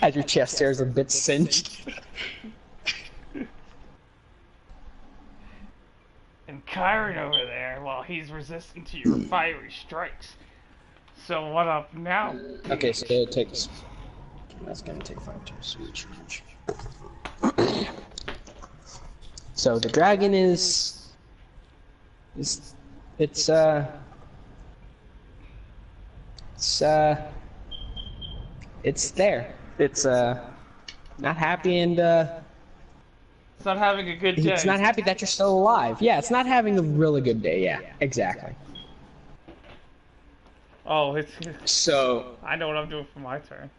as your chest hair's a bit singed. And Kyron over there, well, he's resistant to your fiery strikes. So what up now? Okay, so it takes. That's gonna take 5 turns. So the dragon is. It's there. It's not happy, and It's not having a good day. it's not happy that you're still alive. Yeah, it's not having a really good day. Yeah, exactly. Oh, it's. So I know what I'm doing for my turn.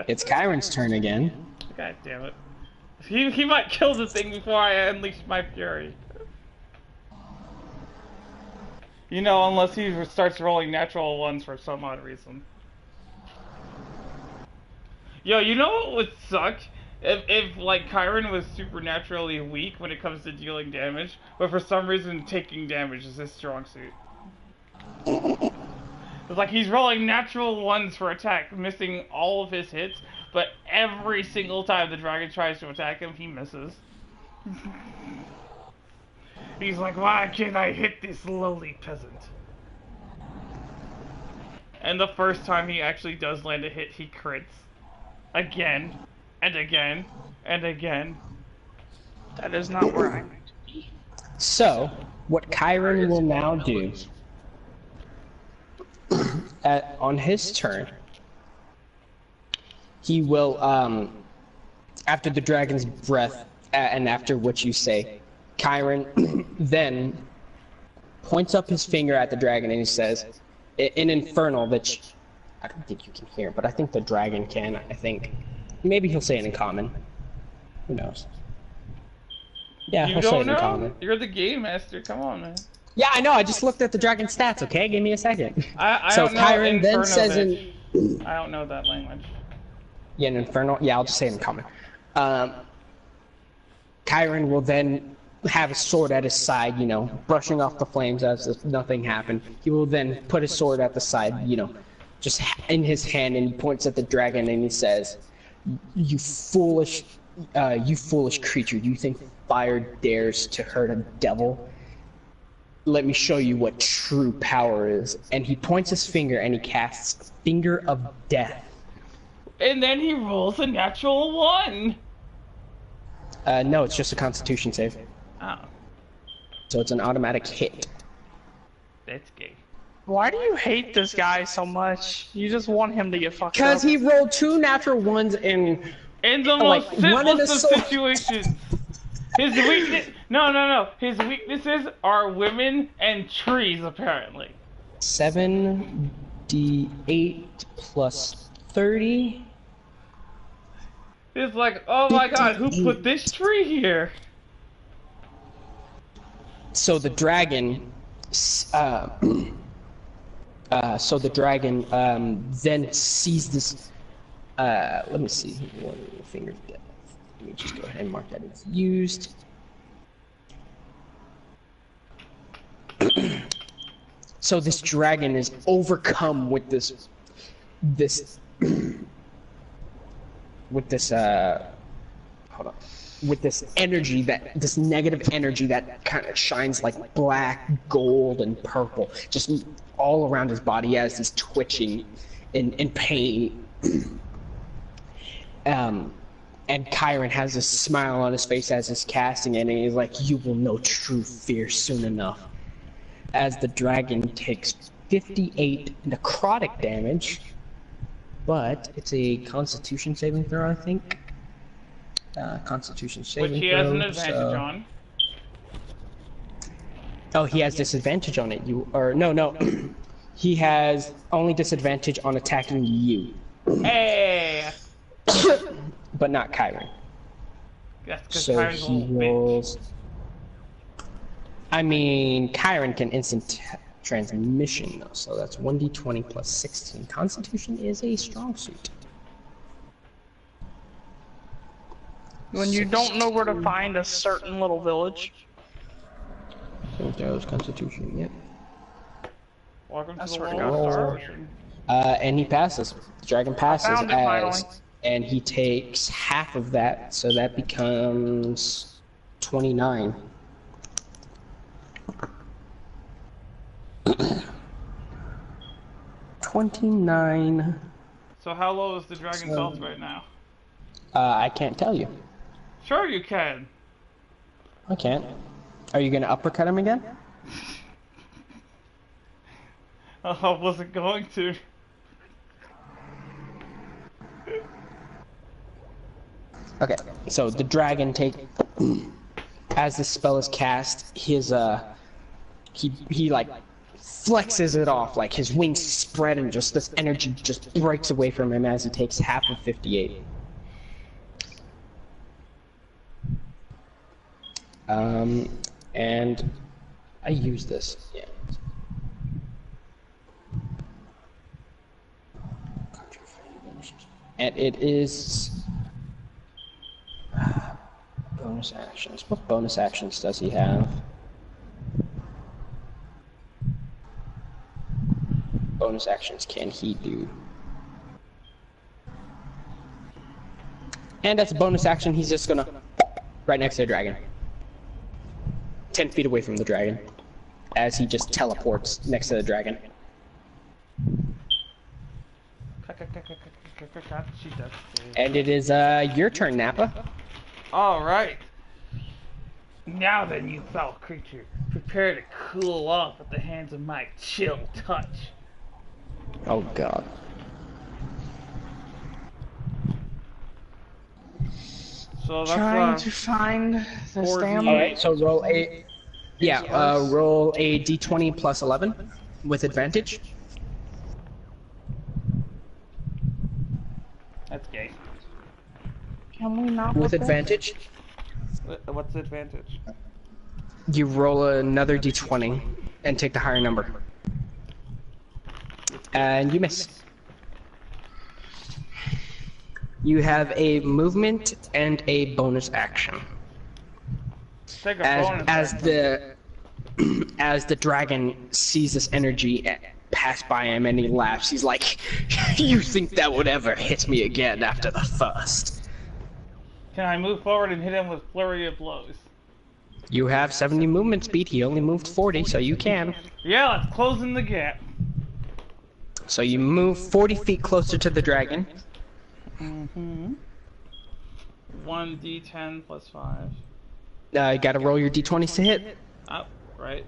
it's Kyron's turn again. God damn it. He might kill the thing before I unleash my fury. You know, unless he starts rolling natural ones for some odd reason. Yo, you know what would suck? If like, Chiron was supernaturally weak when it comes to dealing damage, but for some reason taking damage is his strong suit. It's like he's rolling natural ones for attack, missing all of his hits, but every single time the dragon tries to attack him, he misses. He's like, why can't I hit this lowly peasant? And the first time he actually does land a hit, he crits. Again, and again, and again. That is not where I need to be. So, what Chiron will now do on his turn, he will, after the dragon's breath, and after what you say, Chiron then points up his finger at the dragon and he says, in Infernal, that I don't think you can hear, but I think the dragon can, I think. Maybe he'll say it in common. Who knows? Yeah, You he'll say don't it in know? common. You're the game master, come on, man. Yeah, I know, I just looked at the dragon stats, okay? Give me a second. I So don't know Chiron then Inferno, says bitch. in... I don't know that language. Yeah, in Infernal? Yeah, I'll just say it in common. Chiron will then have a sword at his side, you know, brushing off the flames as if nothing happened. He will then put his sword at the side, you know, just in his hand, and he points at the dragon and he says, you foolish creature, do you think fire dares to hurt a devil? Let me show you what true power is. And he points his finger and he casts Finger of Death. And then he rolls a natural 1! No, it's just a Constitution save. Oh, So it's an automatic hit. that's gay. Why do you hate this guy so much? You just want him to get fucked up. Because he rolled 2 natural ones and... In the Like, most one in simplest the of situations. His weakness... No. His weaknesses are women and trees, apparently. 7d8 plus 30. It's like, oh my god, who put this tree here? So the dragon... then sees this... let me see. One Finger of Death. Let me just go ahead and mark that as used. So this dragon is overcome with this energy, this negative energy that kind of shines like black, gold, and purple, just all around his body as he's twitching in pain. And Chiron has a smile on his face as he's casting it, and he's like, you will know true fear soon enough. As the dragon takes 58 necrotic damage, but it's a Constitution saving throw, I think. Constitution saving throw. Which he has an advantage on. Oh, he has disadvantage on it. No. He has only disadvantage on attacking you. Hey! But not Chiron. That's because So Chiron's a he little bitch. rolls. I mean, Chiron can instant transmission though, so that's 1d20 plus 16. Constitution is a strong suit. When you don't know where to find a certain little village. There's Constitution, yep. Welcome to I the swear to world God. of Star Ocean. And he passes. The dragon passes found it finally. and he takes half of that, so that becomes 29. $29. So how low is the dragon's health right now? I can't tell you. Sure you can. I can't. Are you gonna uppercut him again? I wasn't going to. Okay, so the dragon as the spell is cast, his he like flexes it off, like his wings spread and just this energy just breaks away from him as he takes half of 58. And I use this. Yeah. And it is bonus actions. What bonus actions does he have? Bonus actions can he do? And as a bonus action, he's just gonna right next to the dragon. 10 feet away from the dragon. As he just teleports next to the dragon. And it is your turn, Nappa. Alright. Now then, you foul creature, prepare to cool off at the hands of my chill touch. Oh god. So Trying that's to find the 4D. stamina. Alright, so roll a... Yeah, roll a d20 plus 11 with advantage. that's gay. Can we not With look at- advantage, What's the advantage? you roll another d20 and take the higher number. And you miss. You have a movement and a bonus action. Take a bonus As action. the as the dragon sees this energy pass by him and he laughs, he's like, "You think that would ever hit me again after the first?" Can I move forward and hit him with flurry of blows? You have 70 movement speed. He only moved 40, so you can. Yeah, let's closing the gap. So you move 40 feet closer to the dragon. Mm-hmm. 1d10 plus 5. You gotta roll your d20s to hit Oh, right.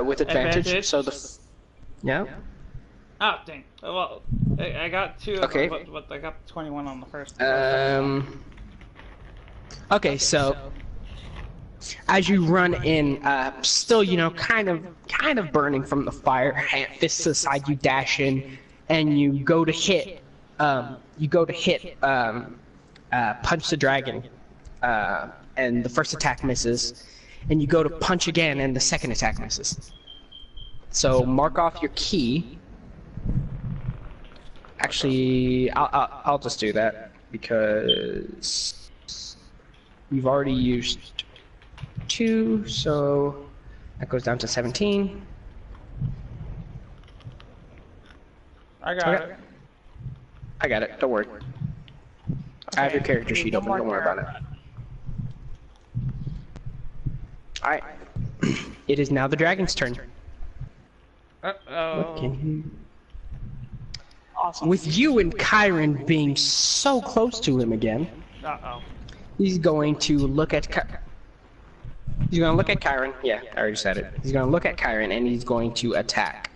with advantage. Advantage? So yeah. Oh, dang. Well, I got 2, Okay. but I got 21 on the first. Okay, so as you run in, still, you know, kind of burning from the fire, fists to the side, you dash in, and you go to hit, punch the dragon, and the first attack misses, and you go to punch again, and the second attack misses. So mark off your key. Actually, I'll just do that because you've already used 2, so that goes down to 17. I got Okay. it. I got it. Don't worry. I have your character sheet open. Don't worry about it. All right. It is now the dragon's turn. Uh-oh. Awesome. With you and Kyron being so close to him again, Uh-oh. he's going to look at he's going to look at Kyron. Yeah, I already said it. He's going to look at Kyron and he's going to attack.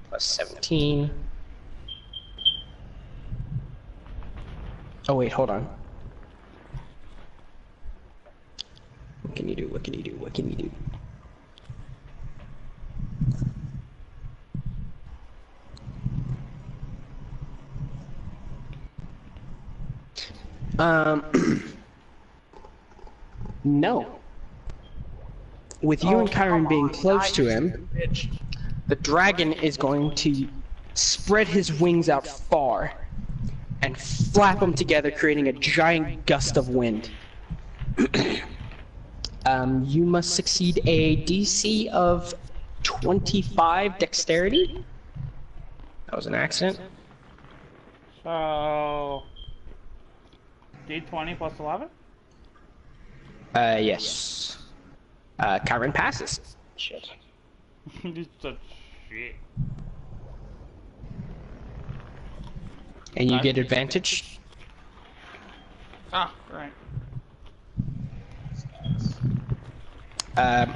Plus 17. Oh wait, hold on. What can you do? What can you do? What can you do? No. With you and Kyron being close to him, the dragon is going to spread his wings out far and flap them together, creating a giant gust of wind. You must succeed a DC of 25 dexterity. That was an accident. So... D20 plus 11? Yes. Kyron passes. Shit. Just a shit. And you get advantage. Ah, right.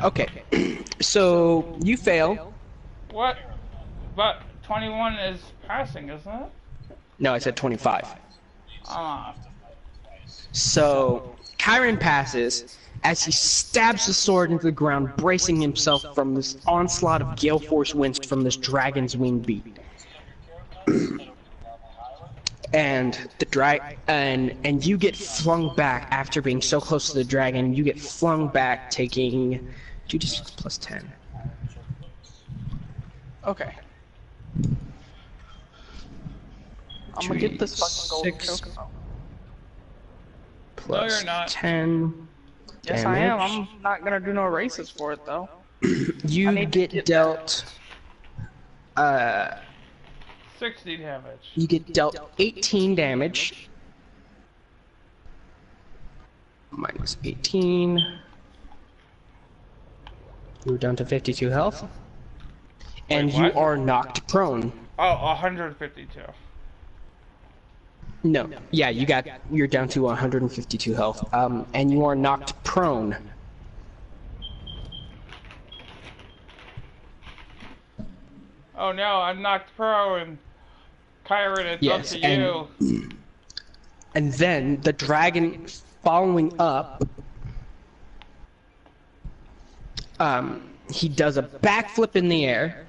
Okay. So you fail. What? But 21 is passing, isn't it? No, I said 25. Ah. So Kyron passes as he stabs the sword into the ground, bracing himself from this onslaught of gale force winds from this dragon's wing beat. and and you get flung back after being so close to the dragon. You get flung back, taking 2d6 plus 10. Okay. I'm gonna get this fucking golden 6 chocobo. plus you're not. 10 Yes, damage. I am. I'm not gonna do no races for it though. You need to get get dealt 60 damage. you get dealt 18 damage. Minus 18. You're down to 52 health. And Wait, you what? are knocked prone. Oh, 152. No. Yeah, you're down to 152 health. And you are knocked prone. Oh no, I'm knocked prone. Kyron, it's Yes, up to you. And then the dragon following up, he does a backflip in the air.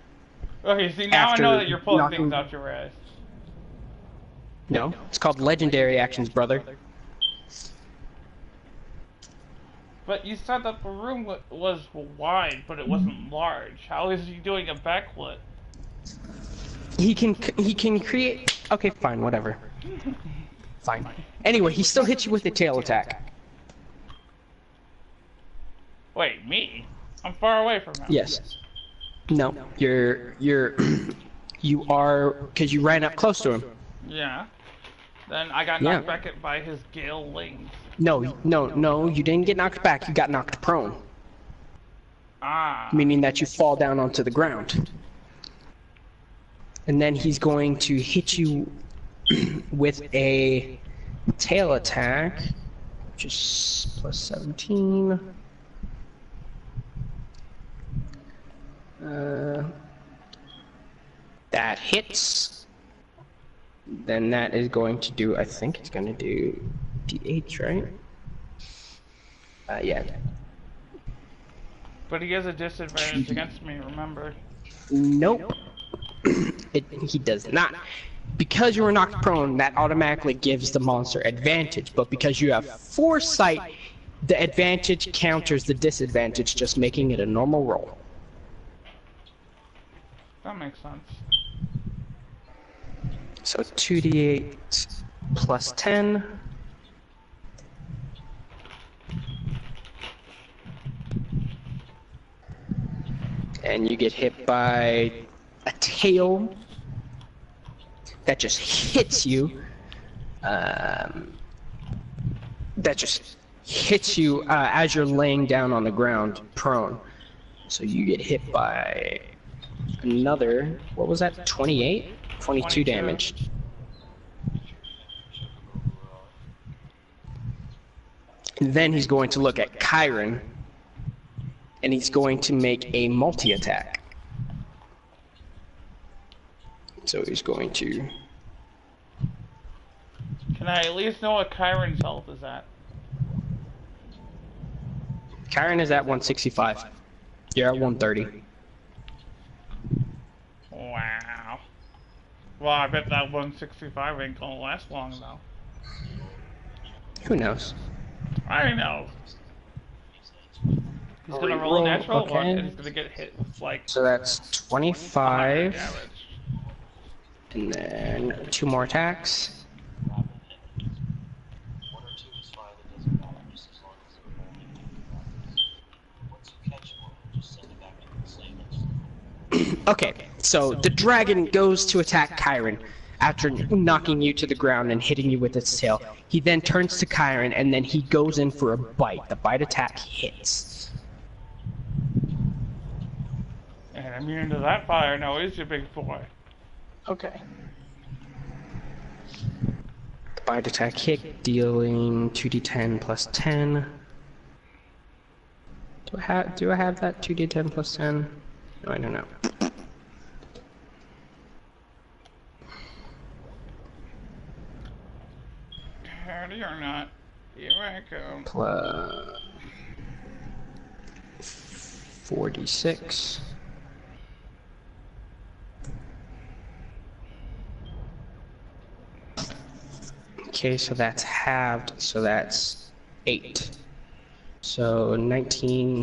Okay, see, now I After know that you're pulling knocking- things out your ass. No, it's called legendary actions, brother. But you said that the room was wide, but it wasn't large. How is he doing a backflip? He can create. Okay, fine, whatever. Fine. Anyway, he still hits you with a tail attack. Wait, me? I'm far away from him. Yes. No, you are, because you ran up close to him. Yeah. Then I got knocked back by his gale wings. No, you didn't get knocked back. You got knocked prone, Ah. meaning that you fall down onto the ground. And then he's going to hit you with a tail attack, which is plus 17. That hits. Then that is going to do, I think it's going to do D8, right? Yeah. But he has a disadvantage against me, remember? Nope. He does not. Because you were knocked prone, that automatically gives the monster advantage, but because you have foresight, the advantage counters the disadvantage, just making it a normal roll. That makes sense. So 2d8 plus 10. And you get hit by a tail that just hits you. That just hits you as you're laying down on the ground, prone. So you get hit by another, what was that, 28? 22 damage. And then he's going to look at Kyron, and he's going to make a multi-attack. So he's going to... Can I at least know what Kyron's health is at? Kyron is at 165. You're at 130. Wow. Well, I bet that 165 ain't gonna last long, though. Who knows? I know. He's gonna roll a natural one, and he's gonna get hit with, like, So that's 100 25, damage. and then 2 more attacks. One or two is fine, it doesn't matter, just as long as once you catch one, just send it back to the slave. Okay, so the dragon goes to attack Kyron after knocking you to the ground and hitting you with its tail. He then turns to Kyron, and then he goes in for a bite. The bite attack hits. And I'm immune to that fire noise, you big boy. Okay. The bite attack hit, dealing 2d10 plus 10. Do I have that 2d10 plus 10? No, I don't know. Ready or not, here I go. Plus 46. Okay, so that's halved, so that's 8. So 19.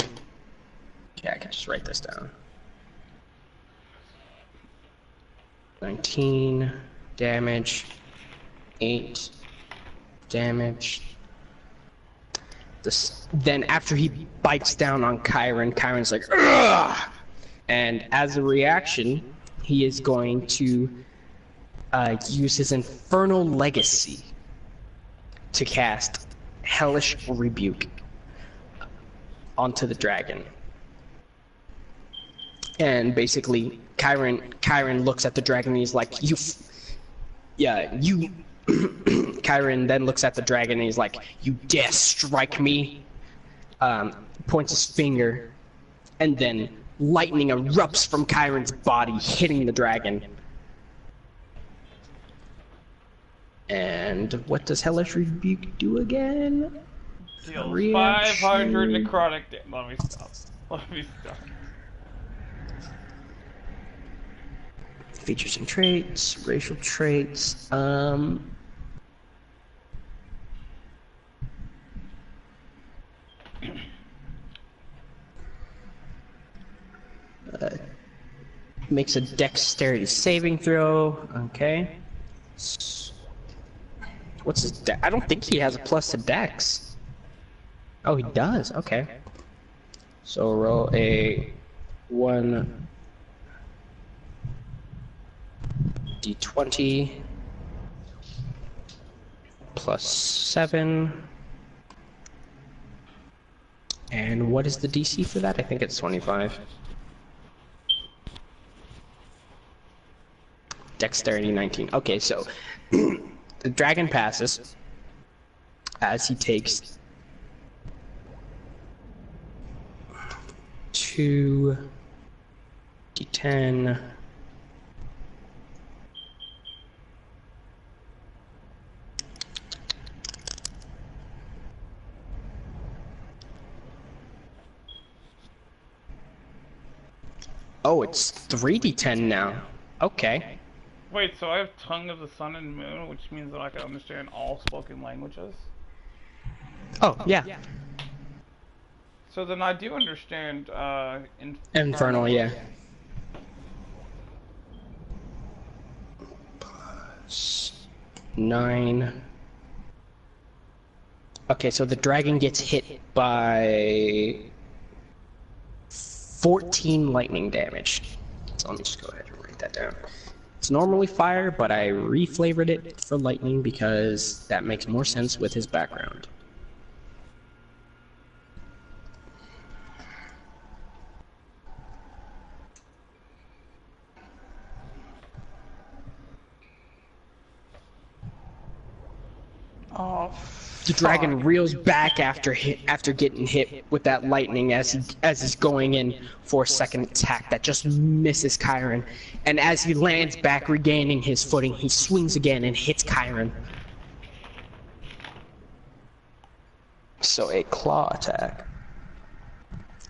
Okay, I can just write this down. 19 damage, 8 damage. Then after he bites down on Chiron, Chiron's like, ugh! And as a reaction, he is going to use his Infernal Legacy to cast Hellish Rebuke onto the dragon. And basically, Chiron looks at the dragon and he's like, Chiron then looks at the dragon and he's like, you dare strike me? Points his finger, and then lightning erupts from Chiron's body, hitting the dragon. And what does Hellish Rebuke do again? Deals 500 necrotic damage. Let me stop. Features and traits, racial traits, makes a dexterity saving throw, okay. What's his I don't think he has a plus to dex. Oh, he does, okay. So roll a 1d20 plus 7. And what is the DC for that? I think it's 25. Dexterity 19. Okay, so the dragon passes as he takes 2d10 Oh, it's 3d10 now. Okay. Wait, so I have Tongue of the Sun and Moon, which means that I can understand all spoken languages? Oh, yeah. So then I do understand, Infernal, yeah. +9. Okay, so the dragon gets hit by 14 lightning damage. So let me just go ahead and write that down. It's normally fire, but I reflavored it for lightning because that makes more sense with his background. Oh, The dragon reels back after getting hit with that lightning as he's going in for a second attack that just misses Chiron. And as he lands back, regaining his footing, he swings again and hits Chiron. So a claw attack.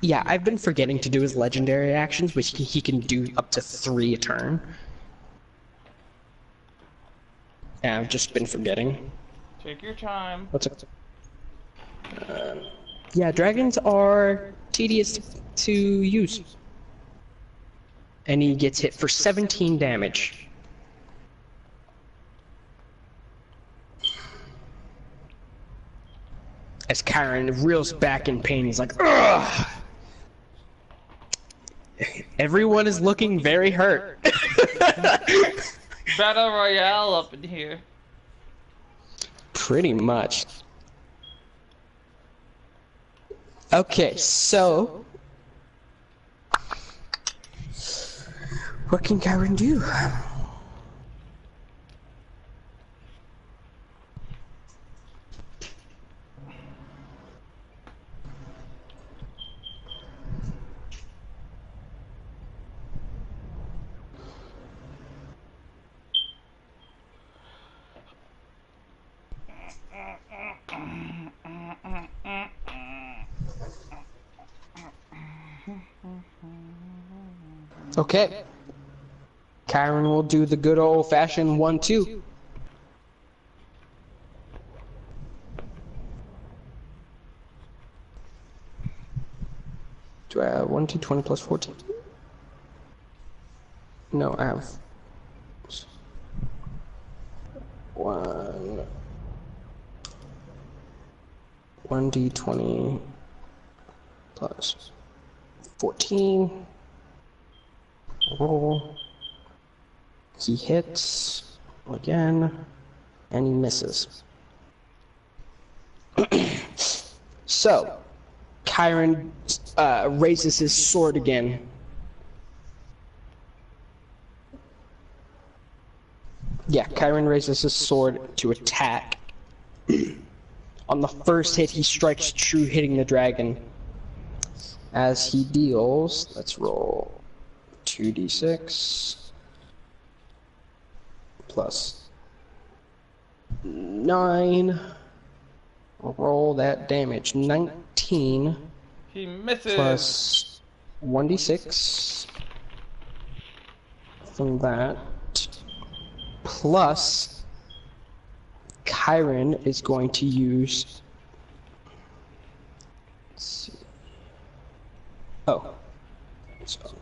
Yeah, I've been forgetting to do his legendary actions, which he can do up to 3 a turn. Yeah, I've just been forgetting. take your time. What's it? Yeah, dragons are tedious to use. And he gets hit for 17 damage. As Chiron reels back in pain, he's like, ugh! Everyone is looking very hurt. Battle Royale up in here. Pretty much. Okay, so what can Chiron do? Okay. Chiron will do the good old-fashioned 1-2. Do I have 1 d20 plus 14? No, I have 1d20 plus 14. Roll. He hits again, and he misses. So, Chiron raises his sword again. Yeah, Chiron raises his sword to attack. On the first hit, he strikes true, hitting the dragon. As he deals, let's roll 2d6 plus 9. Roll that damage. 19 He misses. plus 1d6 from that. Plus, Chiron is going to use. Let's see. Oh. So,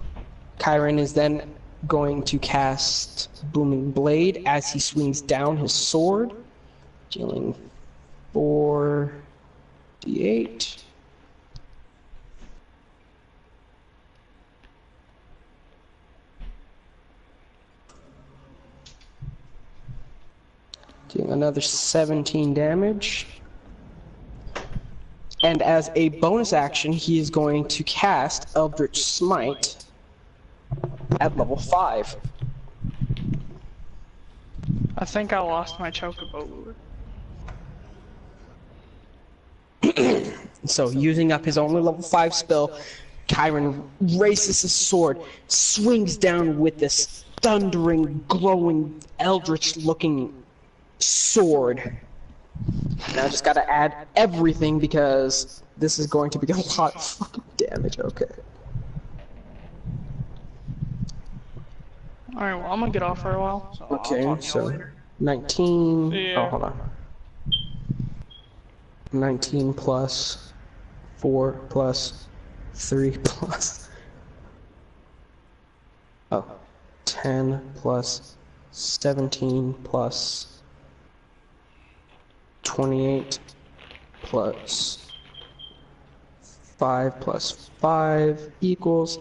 Chiron is then going to cast Booming Blade as he swings down his sword, dealing 4d8. Dealing another 17 damage. And as a bonus action, he is going to cast Eldritch Smite at level 5. I think I lost my chocobo. So, using up his only level 5 spell, Chiron raises his sword, swings down with this thundering, glowing, eldritch-looking sword. Now I just gotta add everything because this is going to be a lot of fucking damage. Okay. Alright, well, I'm gonna get off for a while. So I'll Okay, talk to y'all so later. 19. Yeah. Oh, hold on. 19 plus 4 plus 3 plus. Oh. 10 plus 17 plus 28 plus 5 plus 5 equals.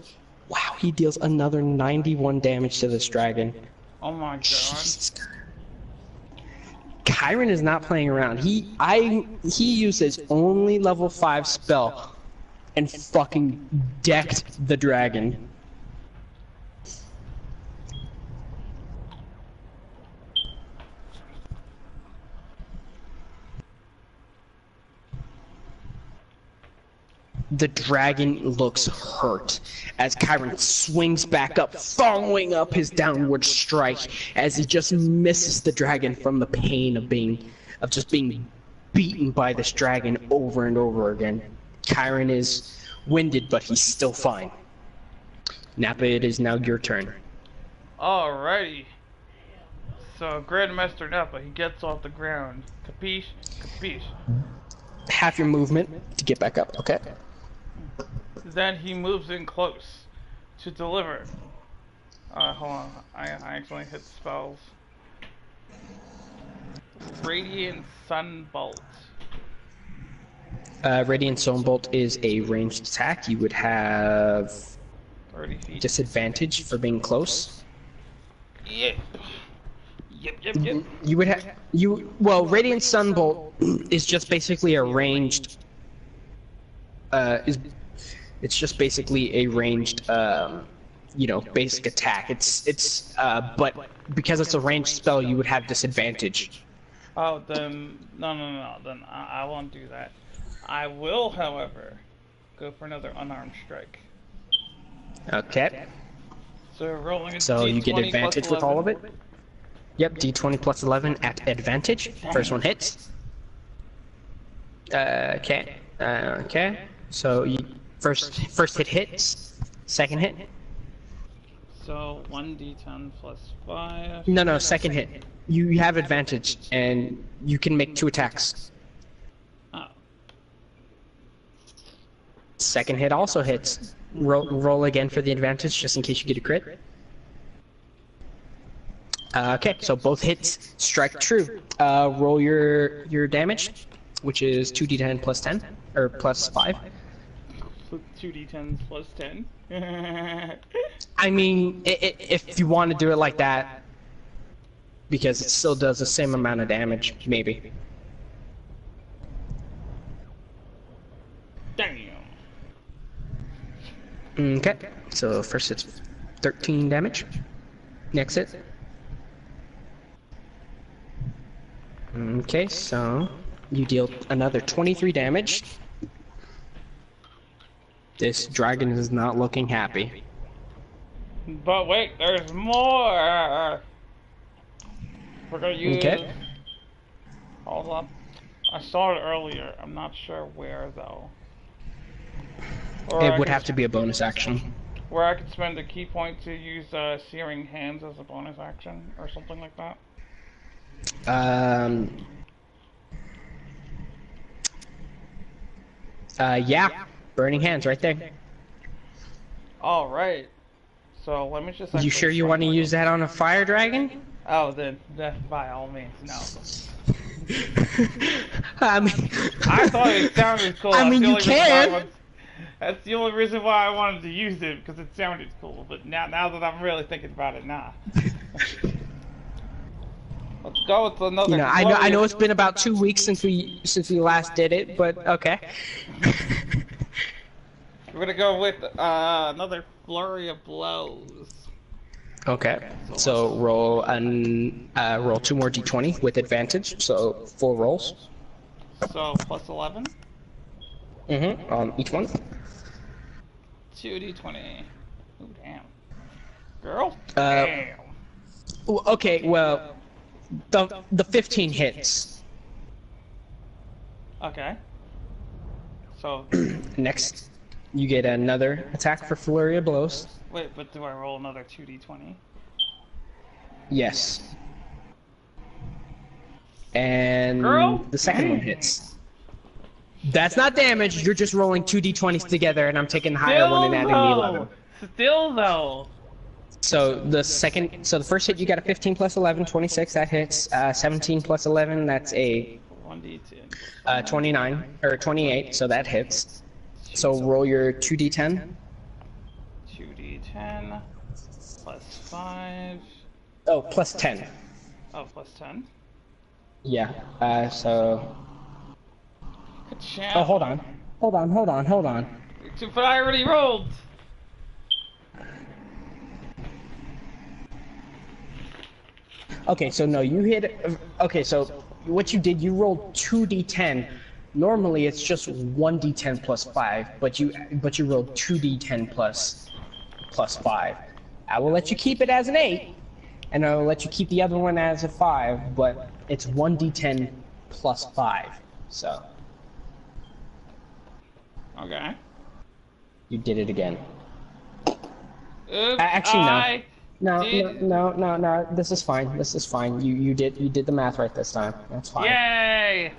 Wow, he deals another 91 damage to this dragon. Oh my god. Jesus God. Chiron is not playing around. He used his only level 5 spell and fucking decked the dragon. The dragon looks hurt as Chiron swings back up, following up his downward strike as he just misses the dragon from the pain of just being beaten by this dragon over and over again. Chiron is winded, but he's still fine. Nappa, it is now your turn. Alrighty. So, Grandmaster Nappa, he gets off the ground. Capiche? Capiche. Half your movement to get back up, okay? Then he moves in close to deliver. Hold on. I accidentally hit spells. Radiant Sunbolt. Radiant Sunbolt is a ranged attack. You would have 30 feet. disadvantage for being close. Yep. Yep. You would have well, Radiant Sunbolt is just basically a ranged it's just basically a ranged basic attack. It's but because it's a ranged spell, you would have disadvantage. Oh, then no. Then I won't do that. I will, however, go for another unarmed strike. Okay. So rolling a So you get D20 advantage plus with all of 11. it? Yep, D20 plus 11 at advantage. First one hits. Okay. Okay. So you first hit hits. Second hit. So 1d10 plus 5. No, second hit. You have advantage and you can make 2 attacks. Oh. Second hit also hits. Roll again for the advantage, just in case you get a crit. Okay, so both hits strike true. Roll your damage, which is 2d10 plus 10, or plus 5. 2d10s plus 10. I mean, if you want to do it like that, because it still does the same amount of damage, maybe. Damn. Okay, so first hit's 13 damage. Next hit. Okay, so you deal another 23 damage. This dragon is not looking happy. But wait, there's more! We're gonna use... Okay. Hold up. I saw it earlier. I'm not sure where, though. Or It would have to be a bonus action. Where I could spend a key point to use Searing Hands as a bonus action, or something like that. Yeah. Burning Hands right there. Alright. So let me just... You sure you want to use that on a fire dragon? Oh, then by all means, no. I mean... I thought it sounded cool. I mean, you can. That's the only reason why I wanted to use it, because it sounded cool. But now that I'm really thinking about it, nah. Let's go with another. You know, I know it's been about 2 weeks since we last did it, but okay. We're gonna go with another flurry of blows. Okay. So roll 2 more d20 with advantage. So 4 rolls. So plus 11. On each one. 2d20. Ooh, damn. Girl. Uh, Damn. Okay. Well, the 15 hits. Okay. So. Next, you get another attack for flurry of blows. Wait, but do I roll another 2d20? Yes. And Girl? the second one hits. That's not damage. You're just rolling 2d20s together, and I'm taking the higher one and adding the 11. Still though. So the first hit you got a 15 plus 11, 26. That hits. 17 plus 11. That's a 1d10. 29 or 28. So that hits. So roll your 2d10. 2d10 plus 5. Oh, plus 10. Oh, plus 10. Yeah. So. Ka-chow. Oh, hold on. Hold on. But I already rolled. Okay, so no, you hit. Okay, so what you did, you rolled 2d10. Normally it's just 1d10 plus 5, but you rolled 2d10 plus 5. I will let you keep it as an 8, and I will let you keep the other one as a 5, but it's 1d10 plus 5. So. Okay. You did it again. Oops, Actually, no. did- No. This is fine. You did the math right this time. That's fine. Yay!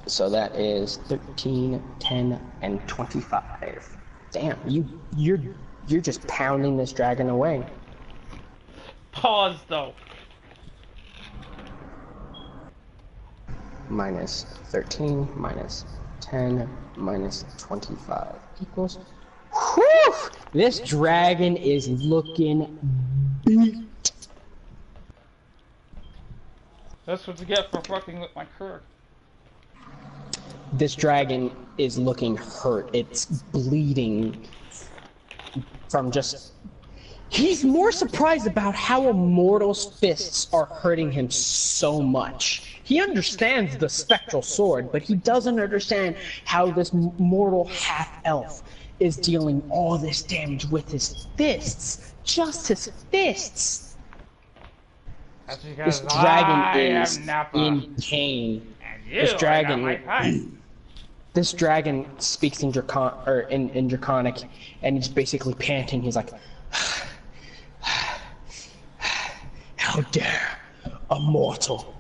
So that is 13, 10, and 25. Damn, you're just pounding this dragon away. Pause though. Minus 13, minus 10, minus 25 equals. Whew! This dragon is looking beat. That's what you get for fucking with my clerk. This dragon is looking hurt. It's bleeding from just... He's more surprised about how a mortal's fists are hurting him so much. He understands the spectral sword, but he doesn't understand how this mortal half-elf is dealing all this damage with his fists. Just his fists. That's because This dragon I is am Nappa. in pain. And you, This I dragon... got my pipe. This dragon speaks in in Draconic, and he's basically panting. He's like, "How dare a mortal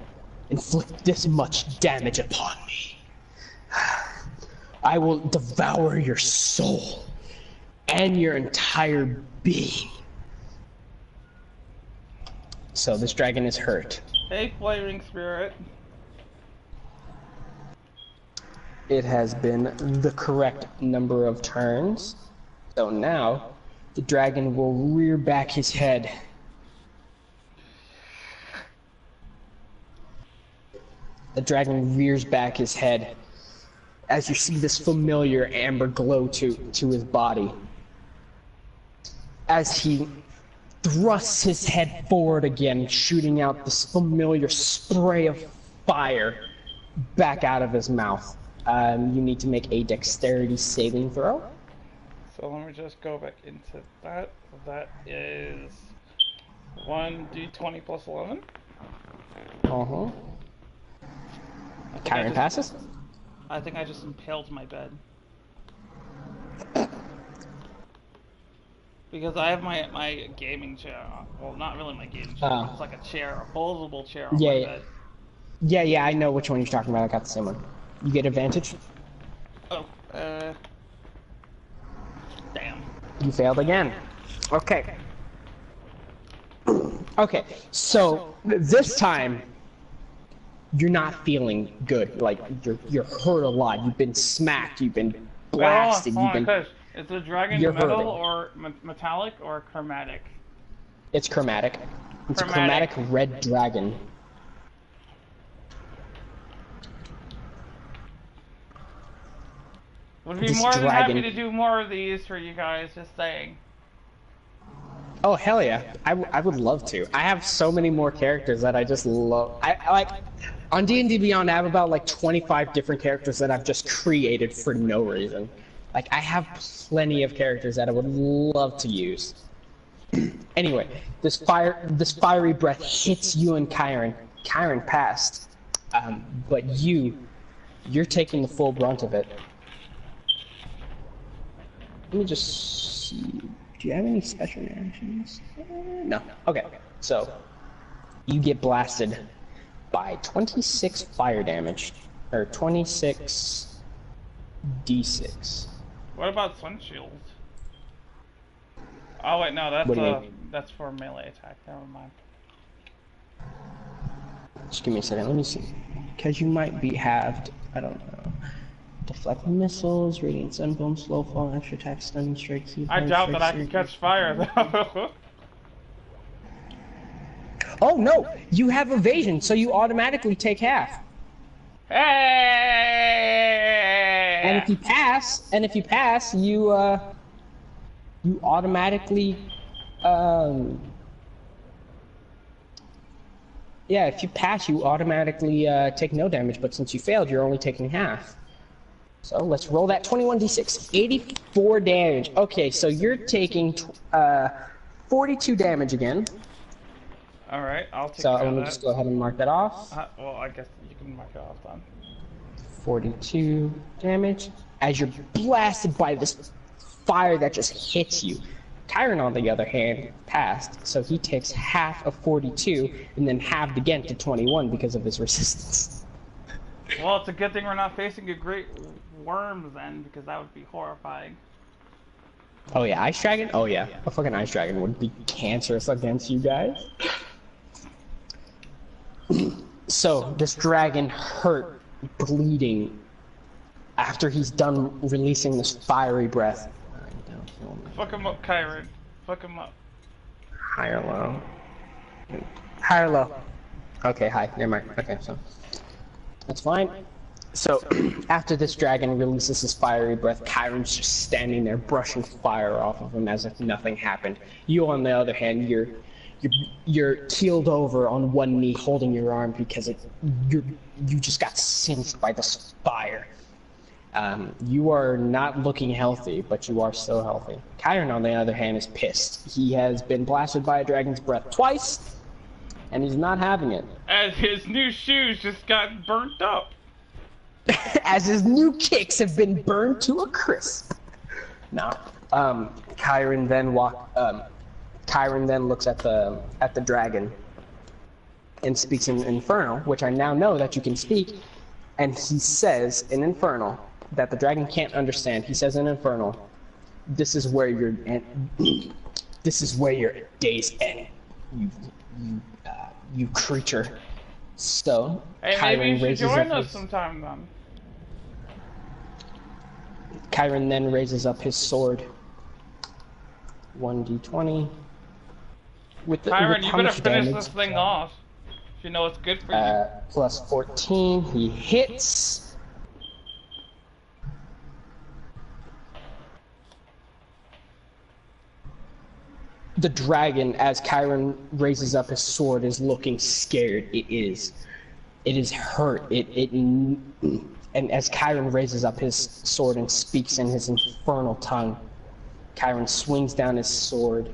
inflict this much damage upon me? I will devour your soul and your entire being. So this dragon is hurt. Hey, flaming spirit. It has been the correct number of turns. So now the dragon will rear back his head. The dragon rears back his head as you see this familiar amber glow to his body. As he thrusts his head forward again, shooting out this familiar spray of fire back out of his mouth. You need to make a dexterity saving throw. So let me just go back into that. That is 1d20 plus 11. Uh-huh. Kyron passes? I think I just impaled my bed. Because I have my gaming chair on. Well, not really my gaming chair. Oh. It's like a chair, a foldable chair on Yeah, my yeah. bed. Yeah, I know which one you're talking about. I got the same one. You get advantage? Oh, damn. You failed again. Okay. Okay, so this time you're not feeling good. Like you're hurt a lot. You've been smacked. You've been blasted. Hold on, You've been. Kush. Is the dragon You're metal hurting. or metallic or chromatic? It's chromatic. It's a Chromatic. chromatic red dragon. Would be This more than happy dragon- to do more of these for you guys, just saying. Oh hell yeah! I would love to. I have so many more characters that I just love. I like on D&D Beyond. I have about like 25 different characters that I've just created for no reason. Like I have plenty of characters that I would love to use. Anyway, this fiery breath hits you and Kyron. Kyron passed, but you're taking the full brunt of it. Let me just see. Do you have any special reactions? No. Okay. So, you get blasted by 26 fire damage. Or 26 D6. What about Sun Shield? Oh wait, no, What do you mean? that's for melee attack. Never mind. Just give me a second. Let me see. Because you might be halved. I don't know. Deflect missiles, radiant sunbone, slow fall, extra attack, stunning strike, key I punch, doubt that I strike, can catch fire though. Oh no! You have evasion, so you automatically take half. Hey! And if you pass, you automatically, yeah, if you pass, you automatically take no damage. But since you failed, you're only taking half. So let's roll that 21d6, 84 damage. Okay, so you're taking 42 damage again. All right, I'll take So care let of me that. just go ahead and mark that off. Well, I guess you can mark it off then. 42 damage as you're blasted by this fire that just hits you. Kyron, on the other hand, passed, so he takes half of 42 and then halved again to 21 because of his resistance. Well, it's a good thing we're not facing a great worm then, because that would be horrifying. Oh yeah, Ice Dragon? Oh yeah, a fucking Ice Dragon would be cancerous against you guys. So, this dragon hurt, bleeding, after he's done releasing this fiery breath. Fuck him up, Kyron. Fuck him up. High or low? High or low? Okay, high. Never mind. Okay, so that's fine. So after this dragon releases his fiery breath, Kyron's just standing there brushing fire off of him as if nothing happened. You, on the other hand, you're keeled over on one knee, holding your arm because you just got singed by this fire. You are not looking healthy, but you are still healthy. Kyron, on the other hand, is pissed. He has been blasted by a dragon's breath twice, and he's not having it. As his new shoes just got burnt up. As his new kicks have been burned to a crisp. No. Kyron then looks at the dragon and speaks in Infernal, which I now know that you can speak, and he says in Infernal, that the dragon can't understand. He says in Infernal, "This is where your this is where your days end, you creature." So Hey, Chiron maybe you should raises join up us his, sometime then. Chiron then raises up his sword. 1d20. With Kyron, you how better much finish damage? this thing off. If you know it's good for you. Plus 14. He hits. The dragon, as Chiron raises up his sword, is looking scared. It is hurt. And as Chiron raises up his sword and speaks in his infernal tongue, Chiron swings down his sword.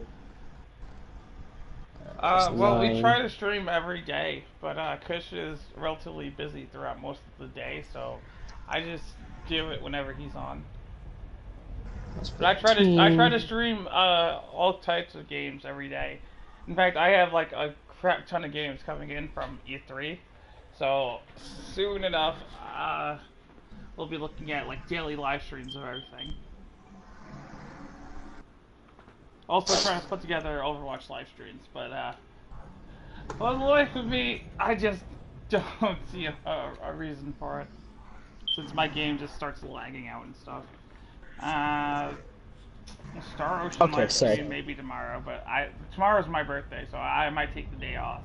Well, we 9. try to stream every day, but Kush is relatively busy throughout most of the day, so I just do it whenever he's on. But I try to stream all types of games every day. In fact, I have like a crap ton of games coming in from E3, so soon enough, we'll be looking at like daily live streams of everything. Also trying to put together Overwatch live streams, but for the life of me, I just don't see a reason for it, since my game just starts lagging out and stuff. Star Ocean live stream maybe tomorrow, but tomorrow's my birthday, so I might take the day off.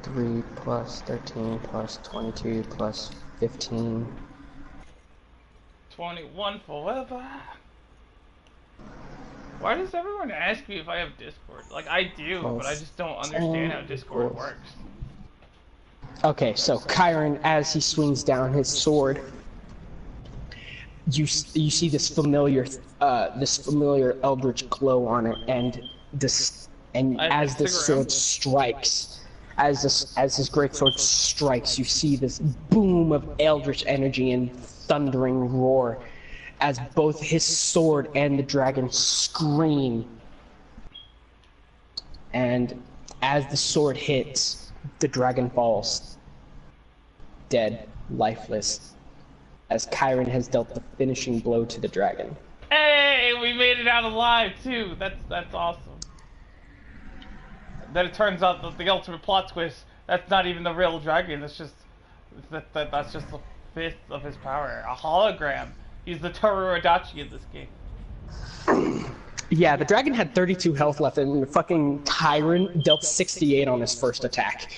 3 plus 13 plus 22 plus 15. 21 forever. Why does everyone ask me if I have Discord? Like, I do, but I just don't understand how Discord works. Okay, so Chiron, as he swings down his sword, you see this familiar eldritch glow on it, and as the sword strikes, as his great sword strikes, you see this boom of eldritch energy and thundering roar, as both his sword and the dragon scream. And as the sword hits, the dragon falls, dead, lifeless, as Chiron has dealt the finishing blow to the dragon. Hey, we made it out alive too. That's awesome. Then it turns out that the ultimate plot twist, that's not even the real dragon. That's just that's just the fifth of his power, a hologram. He's the Toru Adachi in this game. Yeah, the dragon had 32 health left, and fucking Chiron dealt 68 on his first attack.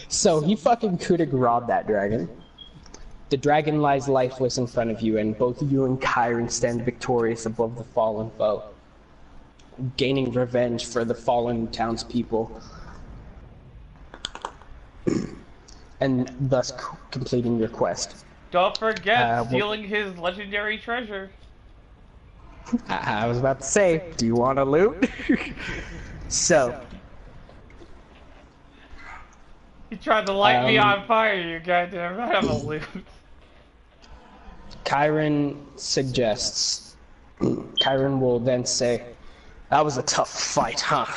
So he fucking could have robbed that dragon. The dragon lies lifeless in front of you, and both you and Chiron stand victorious above the fallen foe, gaining revenge for the fallen townspeople, and thus completing your quest. Don't forget stealing his legendary treasure. I was about to say, do you want to loot? So. You tried to light me on fire, you goddamn right, I'm a loot. Chiron suggests. Chiron will then say, "That was a tough fight, huh?"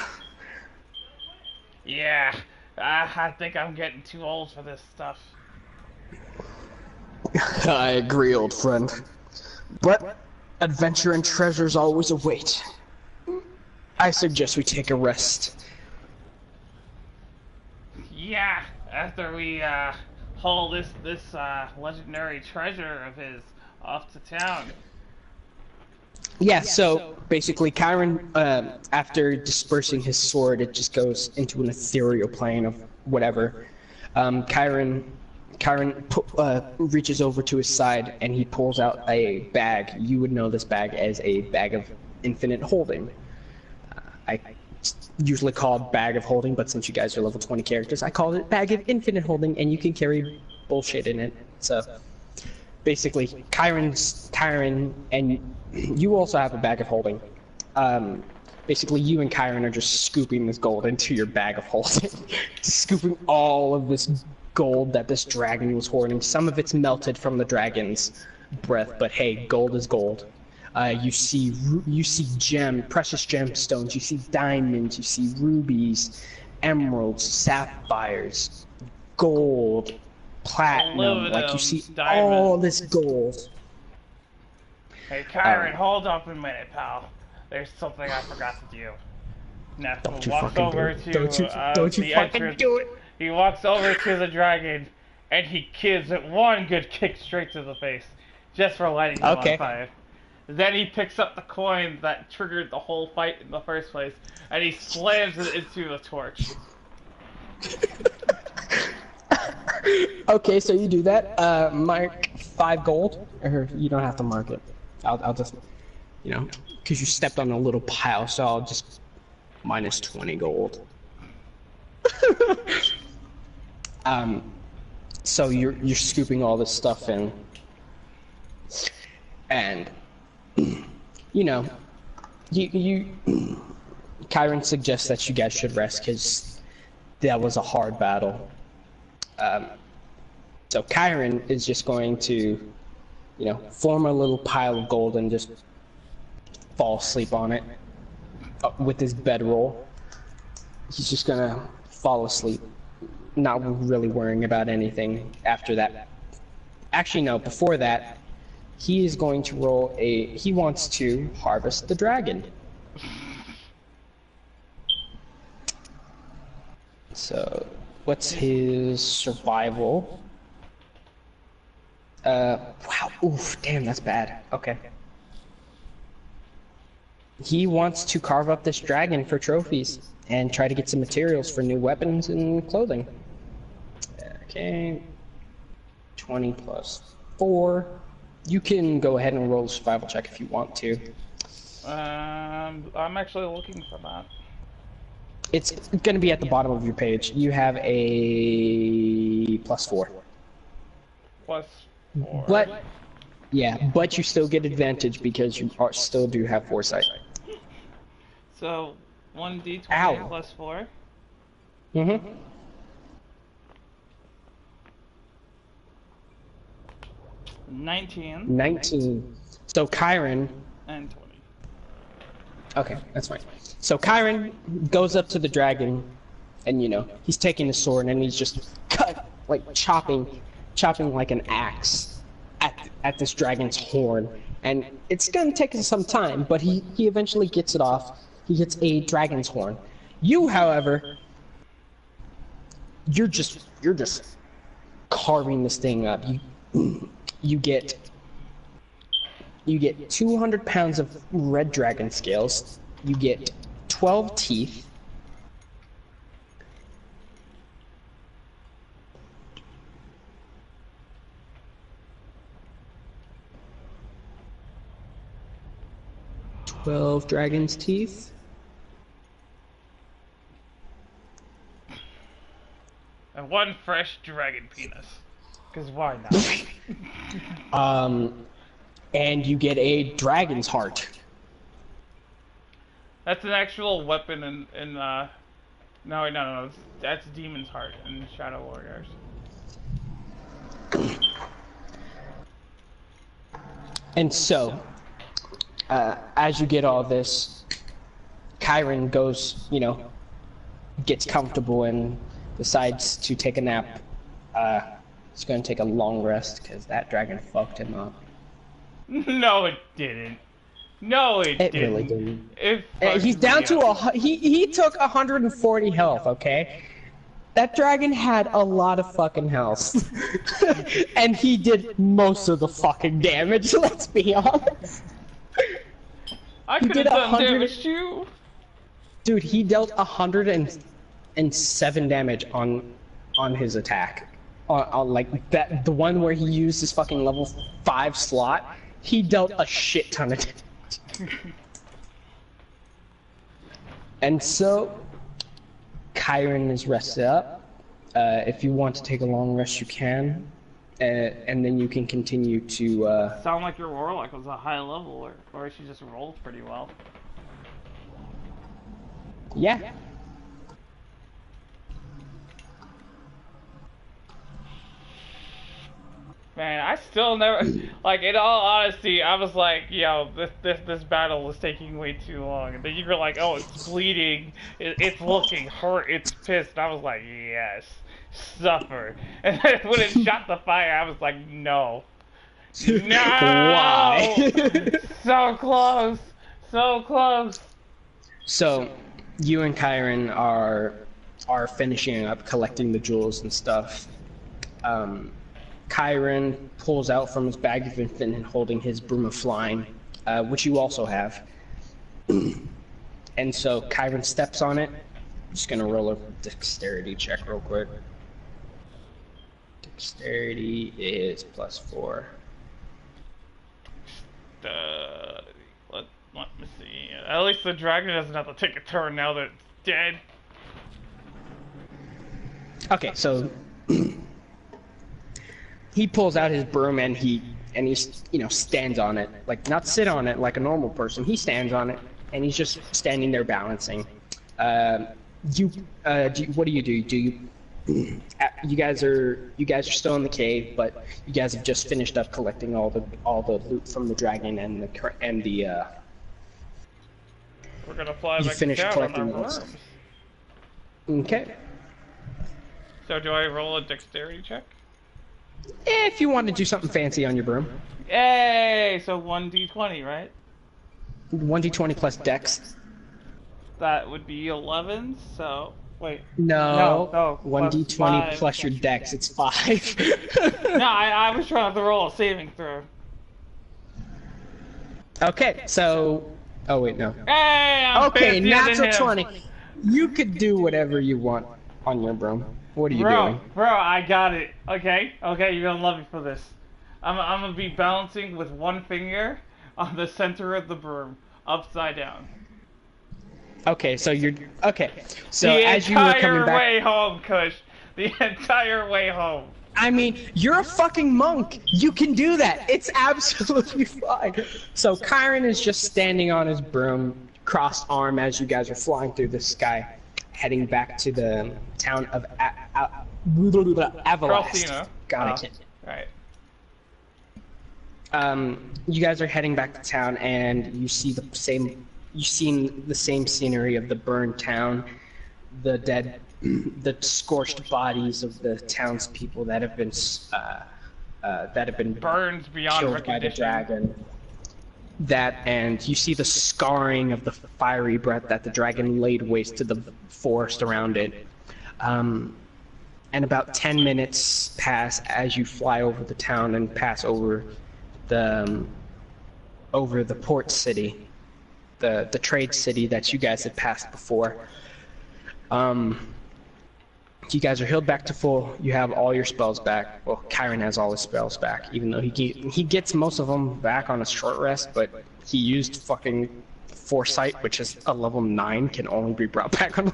Yeah, I think I'm getting too old for this stuff. I agree, old friend. But adventure and treasures always await. I suggest we take a rest. Yeah, after we haul this legendary treasure of his off to town. Yeah, so basically Chiron, after dispersing his sword, it just goes into an ethereal plane of whatever. Chiron reaches over to his side and he pulls out a bag. You would know this bag as a bag of infinite holding. I usually call it bag of holding, but since you guys are level 20 characters, I call it bag of infinite holding, and you can carry bullshit in it. So basically, Chiron, and you also have a bag of holding. Basically, you and Chiron are just scooping this gold into your bag of holding. Scooping all of this gold that this dragon was hoarding. Some of it's melted from the dragon's breath, but hey, gold is gold. You see precious gemstones, you see diamonds, you see rubies, emeralds, sapphires, gold, platinum, like you see Aluminum, all diamonds. this gold. Hey, Kyron, hold up a minute, pal. There's something I forgot to do. Neff Don't you walks fucking over do it. to Don't you the fucking entrance. do it. He walks over to the dragon, and he gives it one good kick straight to the face, just for lighting him Okay. on fire. Then he picks up the coin that triggered the whole fight in the first place, and he slams it into the torch. Okay, so you do that. Mark 5 gold, or you don't have to mark it. I'll just, you know, because you stepped on a little pile, so I'll just minus 20 gold. So you're scooping all this stuff in, and you know, Kyron suggests that you guys should rest because that was a hard battle. So Kyron is just going to, you know, form a little pile of gold and just fall asleep on it with his bedroll. He's just gonna fall asleep, not really worrying about anything after that. Actually, no, before that, he is going to roll he wants to harvest the dragon. So, what's his survival? Wow, oof, damn, that's bad. Okay. He wants to carve up this dragon for trophies and try to get some materials for new weapons and clothing. Okay. 20 plus 4. You can go ahead and roll a survival check if you want to. I'm actually looking for that. It's going to be at the bottom of your page. You have a plus 4. Plus 4. But, yeah, but you still get advantage because you still do have foresight. So, 1d20 Ow. plus 4. Mm-hmm. 19. So Kyron... And 20. Okay, that's fine. So Kyron goes up to the dragon, and you know, he's taking the sword and he's just chopping like an axe at this dragon's horn. And it's gonna take him some time, but he eventually gets it off. He gets a dragon's horn. You, however, you're just carving this thing up. You get 200 pounds of red dragon scales. You get 12 teeth. Dragon's teeth. And 1 fresh dragon penis. Because why not? And you get a dragon's heart. That's an actual weapon in no, wait, no. That's Demon's Heart in Shadow Warriors. And so, as you get all this, Kyron goes, you know, gets comfortable and decides to take a nap. He's going to take a long rest because that dragon fucked him up. No, it didn't. No, it didn't. It really didn't. It He's fucked down me to up. he took 140 health, okay? That dragon had a lot of fucking health. And he did most of the fucking damage, let's be honest. I he could have did done 100 damage too. Dude, he dealt 107 damage on his attack. On like that, the one where he used his fucking level 5 slot, he dealt a shit ton of damage. And so, Kyron is rested up. If you want to take a long rest, you can. And then you can continue to, Sound like your Warlock was a high level, or she just rolled pretty well. yeah. Man, I still never, like, in all honesty, I was like, yo, this battle is taking way too long. And then you were like, oh, it's bleeding, it's looking hurt, it's pissed. And I was like, yes, suffer. And then when it shot the fire, I was like, no. No! Why? So close! So close! So, you and Kyron are finishing up collecting the jewels and stuff. Kyron pulls out from his bag of infinite holding his broom of flying, which you also have. And so Kyron steps on it. I'm just gonna roll a dexterity check real quick. Dexterity is +4. Let me see. At least the dragon doesn't have to take a turn now that it's dead. Okay, so he pulls out his broom and he stands on it, like not sit on it like a normal person. He stands on it and he's just standing there balancing. What do you do? Do you you guys are still in the cave, but you guys have just finished up collecting all the loot from the dragon and the We're gonna fly you back finished to town on collecting our those. worms. Okay. So do I roll a dexterity check? If you want to do something fancy on your broom. Yay! So 1d20, right? 1d20 plus dex. That would be 11, so... Wait. No, No, 1d20 5. plus your dex, it's 5. No, I was trying to roll a saving throw. Okay, so... Oh wait, no. Hey, I'm Okay, fancier than natural him. 20. You could do whatever you want on your broom. What are you doing? Bro, I got it. Okay, you're gonna love me for this. I'm gonna be balancing with one finger on the center of the broom, upside down. Okay, so you're... Okay, so The as you were coming entire back... way home, Kush. The entire way home. I mean, you're a fucking monk. You can do that. It's absolutely fine. So Kyron is just standing on his broom, crossed arm as you guys are flying through the sky, heading back to the town of Avalast. Frostina. God, I can't. Right. You guys are heading back to town, and you see the same. You've seen the same scenery of the burned town, the dead, the scorched bodies of the townspeople that have been Burns beyond killed by the recognition. dragon. That, and you see the scarring of the fiery breath that the dragon laid waste to the forest around it. And about 10 minutes pass as you fly over the town and pass over the port city, the trade city that you guys had passed before. You guys are healed back to full. You have all your spells back. Well, Kyron has all his spells back, even though he gets most of them back on a short rest, but he used fucking Foresight, which is a level 9, can only be brought back on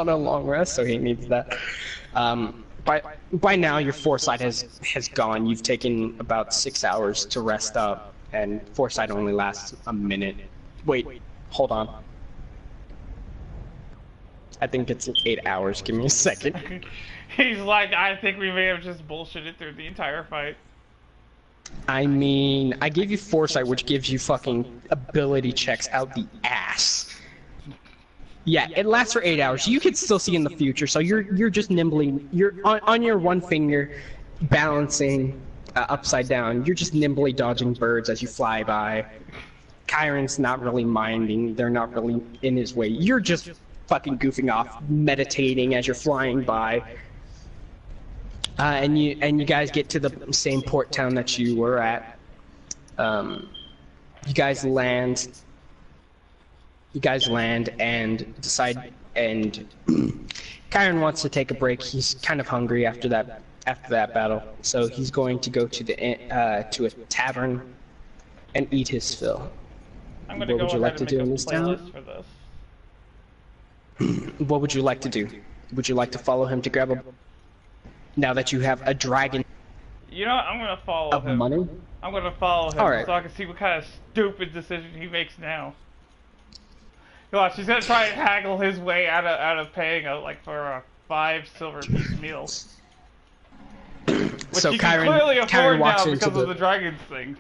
a long rest, so he needs that. By now, your Foresight has gone. You've taken about 6 hours to rest up, and Foresight only lasts a minute. Wait, hold on. I think it's 8 hours. Give me a second. He's like, I think we may have just bullshitted through the entire fight. I mean, I gave you Foresight, which gives you fucking ability checks out the ass. Yeah, it lasts for 8 hours. You can still see in the future, so you're just nimbly. You're on your one finger, balancing upside down. You're just nimbly dodging birds as you fly by. Kyron's not really minding. They're not really in his way. You're just fucking goofing off, meditating as you're flying by. And you guys get to the same port town that you were at. You guys land and decide, and Kyron wants to take a break. He's kind of hungry after that battle, so he's going to go to a tavern and eat his fill. I'm gonna What would go you like ahead to and do make in a this town? playlist for this. What would you like to do? Would you like to follow him to grab a... Now that you have a dragon You know what? I'm gonna follow of him. money? I'm gonna follow him Alright. so I can see what kind of stupid decision he makes now. Watch, he's gonna try and haggle his way out of paying for a 5 silver piece meal. Which So he can Kyron- clearly Kyron afford walks now into because the- of the dragons thing.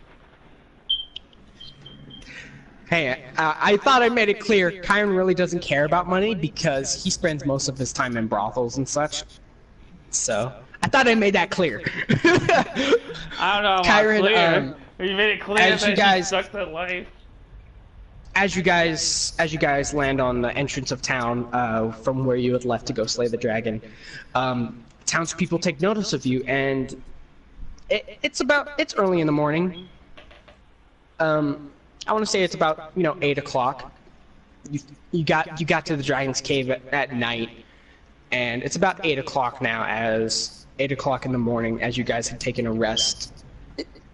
Hey, I thought I made it clear, Kyron really doesn't care about money because he spends most of his time in brothels and such. So I thought I made that clear. I don't know about Kyron, clear. You made it clear as that you guys- she sucked at life. As you guys land on the entrance of town, from where you had left to go slay the dragon, townspeople take notice of you, and it's early in the morning. I want to say it's about 8 o'clock. You got to the dragon's cave at night, and it's about 8 o'clock now. As 8 o'clock in the morning, as you guys have taken a rest,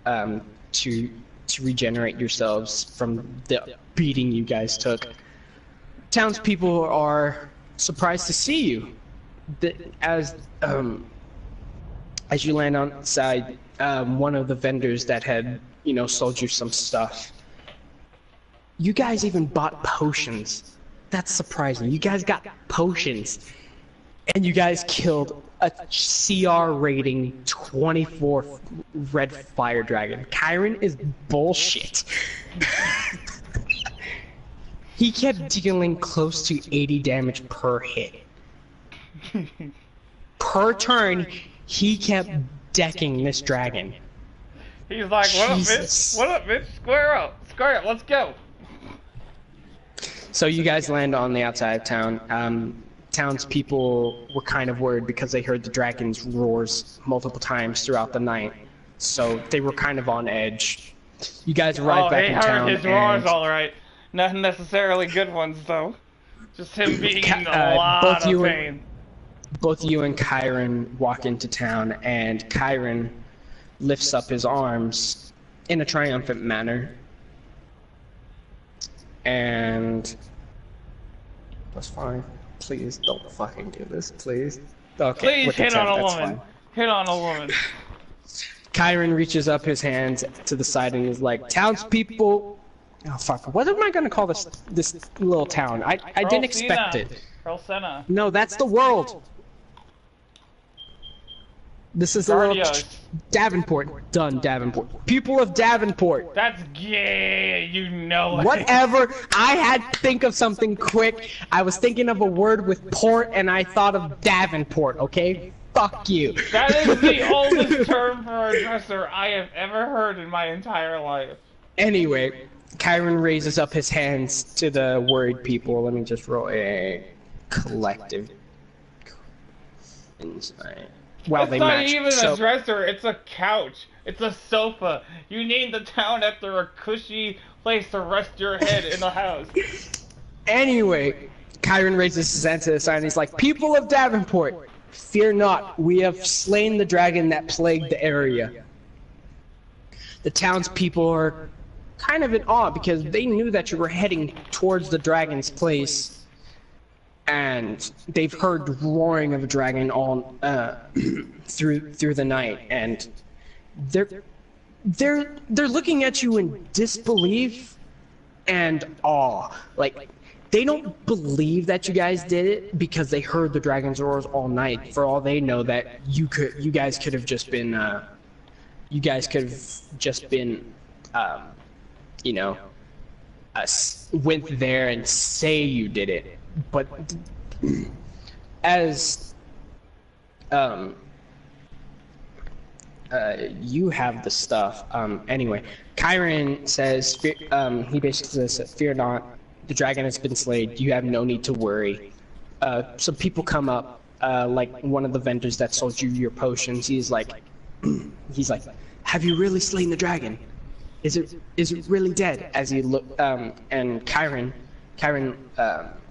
to regenerate yourselves from the beating you guys took. Townspeople are surprised to see you. As you land on side, one of the vendors that had sold you some stuff. You guys even bought potions. That's surprising. You guys got potions, and you guys killed a CR rating 24 red fire dragon. Kyron is bullshit. He kept dealing close to 80 damage per hit. Per turn, he kept decking this dragon. He's like, what up, Jesus. bitch? What up, bitch? Square up. Square up. Let's go. So you guys land on the outside of town. Townspeople were kind of worried because they heard the dragon's roars multiple times throughout the night. So they were kind of on edge. You guys arrived back in town. His roars, all right. Not necessarily good ones, though. Just him being in a lot of pain. Both you and Kyron walk into town, and Kyron lifts up his arms in a triumphant manner. And +5. Please don't fucking do this, please. Okay. Please hit on a woman. Hit on a woman. Kyron reaches up his hands to the side and is like, townspeople. Oh fuck! What am I gonna call this little town? I didn't expect it. Rosena. No, that's the world. This is the little Davenport. Done, Davenport. People of Davenport. That's gay. You know it. Whatever. I had to think of something quick. I was thinking of a word with port, and I thought of Davenport. Okay. Fuck you. That is the oldest term for a dresser I have ever heard in my entire life. Anyway, Kyron raises up his hands to the worried people. Let me just roll a collective insight. Well, It's not even a dresser, it's a couch. It's a sofa. You named the town after a cushy place to rest your head in the house. Anyway, Kyron raises his hand to the side and he's like, people of Davenport, fear not, we have slain the dragon that plagued the area. The townspeople are kind of in awe because they knew that you were heading towards the dragon's place. And they've heard the roaring of a dragon all through the night, and they're looking at you in disbelief and awe. Like, they don't believe that you guys did it because they heard the dragon's roars all night. For all they know, that you guys could have just been went there and say you did it. But as you have the stuff, anyway, Kyron says, he basically says, fear not, the dragon has been slayed, you have no need to worry. Some people come up, like one of the vendors that sold you your potions, he's like, have you really slain the dragon? Is it really dead? As he look, and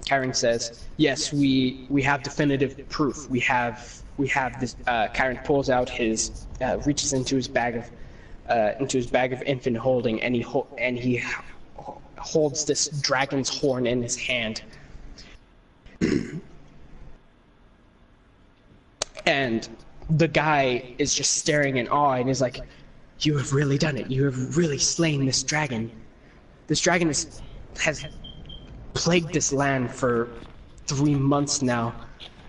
Kyron says, yes, we have definitive proof. We have this. Kyron pulls out his, reaches into his bag of infant holding, and he holds this dragon's horn in his hand. And the guy is just staring in awe, and he's like, you have really done it. You have really slain this dragon. This dragon has plagued this land for 3 months now.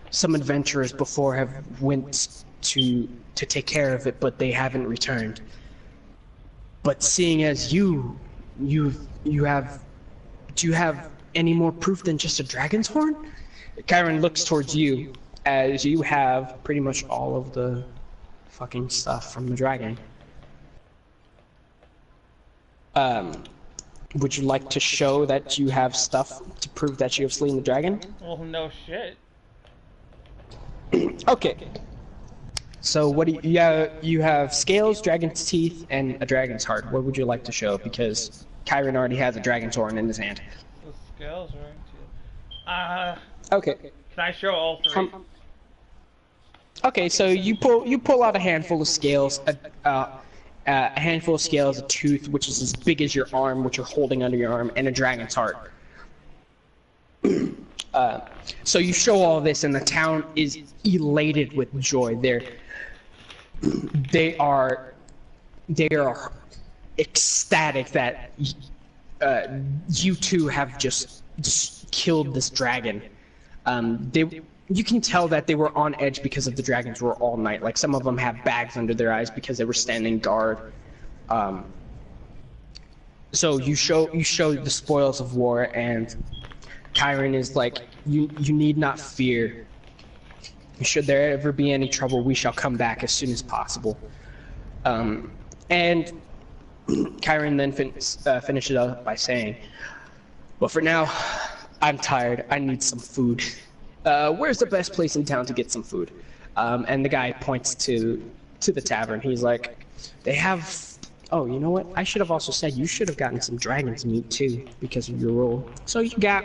Some adventurers before have went to take care of it, but they haven't returned. But seeing as you have, do you have any more proof than just a dragon's horn? Kyron looks towards you, as you have pretty much all of the fucking stuff from the dragon. Would you like to show that you have stuff to prove that you have slain the dragon? Well, no shit. Okay. So what do you have scales, dragon's teeth, and a dragon's heart. What would you like to show? Because Chiron already has a dragon's horn in his hand. The scales, right? Okay. Can I show all three? Okay, so you pull out a handful of scales, a handful of scales, a tooth which is as big as your arm, which you're holding under your arm, and a dragon's heart. So you show all this, and the town is elated with joy. They are ecstatic that you two have just killed this dragon. You can tell that they were on edge because of the dragons were all night. Like, some of them have bags under their eyes because they were standing guard. So you show the spoils of war, and Chiron is like, you need not fear. Should there ever be any trouble, we shall come back as soon as possible. And Chiron then finishes up by saying, well, for now, I'm tired. I need some food. Where's the best place in town to get some food? And the guy points to the tavern. He's like, they have... Oh, you know what? I should have also said you should have gotten some dragon's meat, too, because of your role. So you got,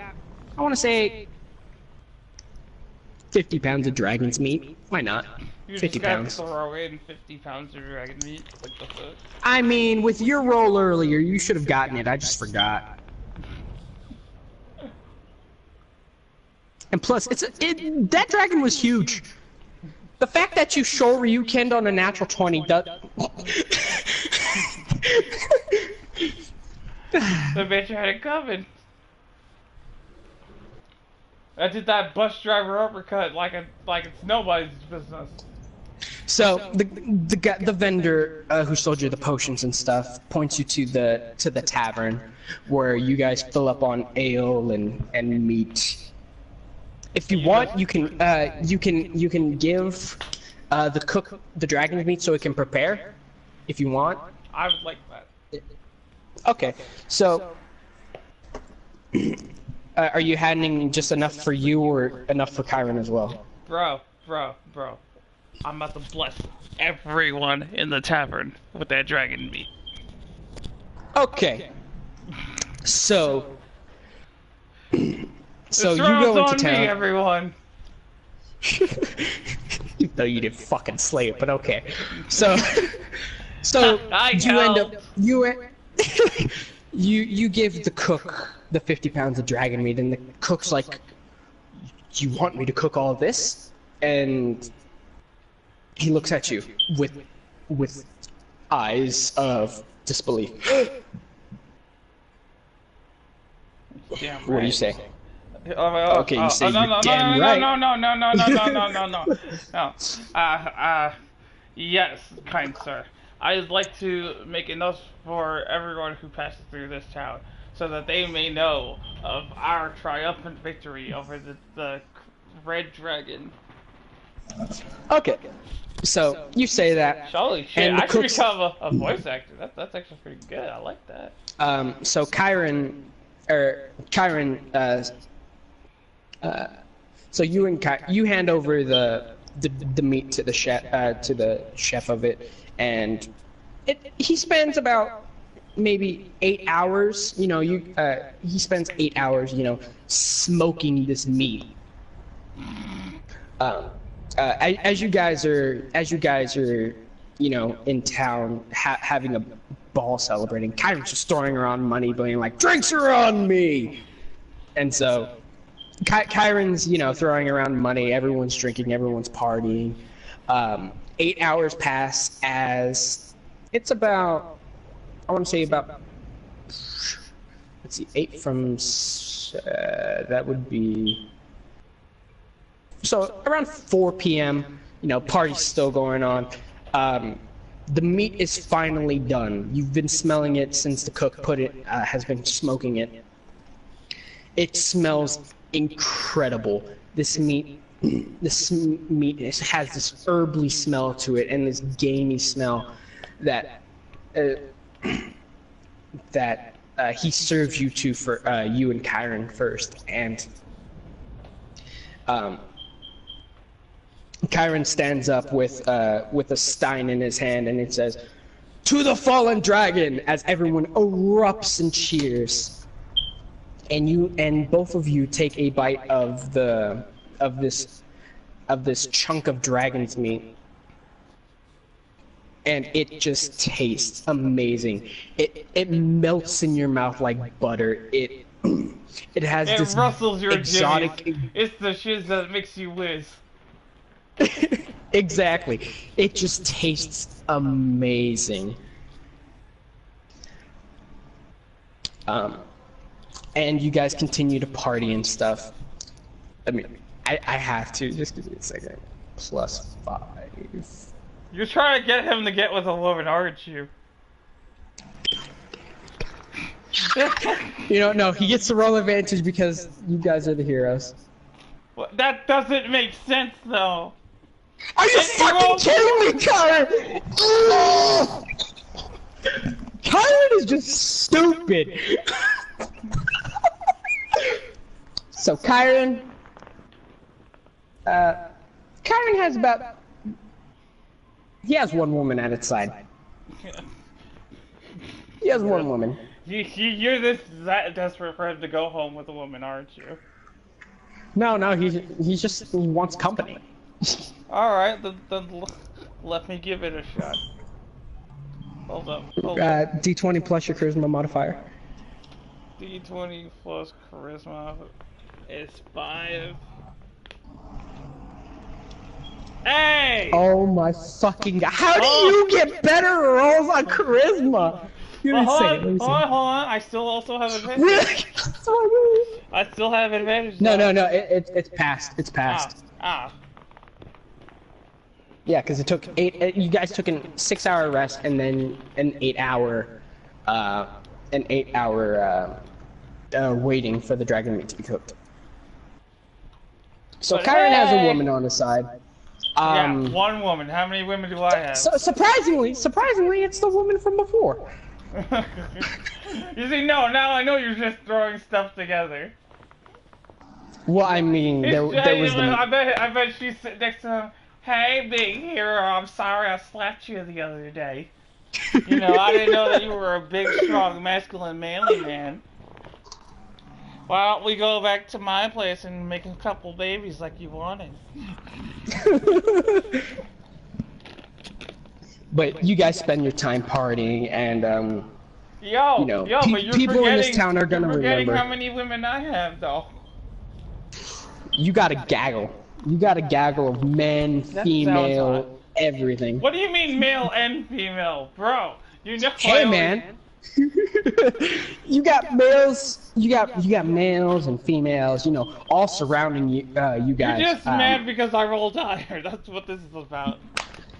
I want to say, 50 pounds of dragon's meat. Why not? You 50 just gotta pounds. throw in 50 pounds of dragon meat. What the fuck? I mean, with your roll earlier, you should have gotten it. I just forgot. And plus, that dragon was huge. The fact that you show Ryuken on a natural 20 does... The bitch had it coming. I did that bus driver uppercut like it's nobody's business. So the vendor who sold you the potions and stuff points you to the tavern where you guys fill up on ale and meat. If you want, you can give the cook the dragon's meat so it can prepare. If you want. I would like that. Okay, so are you handing just enough for you or enough for Chiron as well? Bro. I'm about to bless everyone in the tavern with that dragon meat. Okay. So you This go round's into on town. me, everyone. No, you didn't fucking slay it, but okay. So I you end helped. up you give the cook the 50 pounds of dragon meat, and the cook's like, "You want me to cook all this?" And he looks at you with eyes of disbelief. Damn What do you right. say? Okay, you say you're damn right. No. Yes, kind sir. I'd like to make enough for everyone who passes through this town, so that they may know of our triumphant victory over the red dragon. Okay. So you say that. Holy shit! And the I should cooks- become a voice actor. That's actually pretty good. I like that. So Chiron, so you hand over the meat to the chef of it, and he spends about maybe 8 hours. You know, he spends 8 hours, smoking this meat. As you guys are, in town having a ball celebrating, Chiron's just throwing around money, being like, "Drinks are on me!" And so Chiron's, throwing around money. Everyone's drinking. Everyone's partying. 8 hours pass as it's about, I want to say about, let's see, 8 from that would be. So around 4 p.m., party's still going on. The meat is finally done. You've been smelling it since the cook has been smoking it. It smells incredible. This meat this meat has this herbly smell to it and this gamey smell that he serves you to for you and Kyron first, and Kyron stands up with a stein in his hand, and it says, "To the fallen dragon!" as everyone erupts and cheers. And both of you take a bite of this chunk of dragon's meat, and it just tastes amazing. It melts in your mouth like butter. It has It this rustles your exotic. jimmies. It's the shiz that makes you whiz. Exactly. It just tastes amazing. And you guys continue to party and stuff. I mean, I have to, just give me a second. +5. You're trying to get him to get with a woman, aren't you? You don't know, he gets the roll advantage because you guys are the heroes. Well, that doesn't make sense, though. Are you fucking kidding me, Kyron? Kyron is just stupid. So Kyron has about... He has one woman at its side. He has one woman. You're this desperate for him to go home with a woman, aren't you? No, he just wants company. Alright, then let me give it a shot. Hold up. D20 plus your charisma modifier. D20 plus charisma is 5. Hey! Oh my fucking god. How do you get better rolls on charisma? Give me a second, let me see. Hold on. I still also have advantage. Really? I still have advantage. No, it's passed. It's passed. Yeah, because it took 8. You guys took a 6-hour rest and then an 8-hour, waiting for the dragon meat to be cooked. So But Kyron has a hey! woman on his side. Yeah, one woman. How many women do I have? So surprisingly, it's the woman from before. You see, no, now I know you're just throwing stuff together. Well, I mean, there was the... I bet she's sitting next to him. Hey, big hero, I'm sorry I slapped you the other day. You know, I didn't know that you were a big, strong, masculine, manly man. Why don't we go back to my place and make a couple babies like you wanted? But you guys spend your time partying, and Yo, you know, but you're people in this forgetting- town are gonna you're forgetting remember. how many women I have, though. You got a gaggle. You got a gaggle of men, That female, sounds hot. everything. What do you mean male and female? Bro, you know Hey, I only- man. You got males. You got males and females. You know, all surrounding you. You guys. You're just mad because I rolled higher. That's what this is about.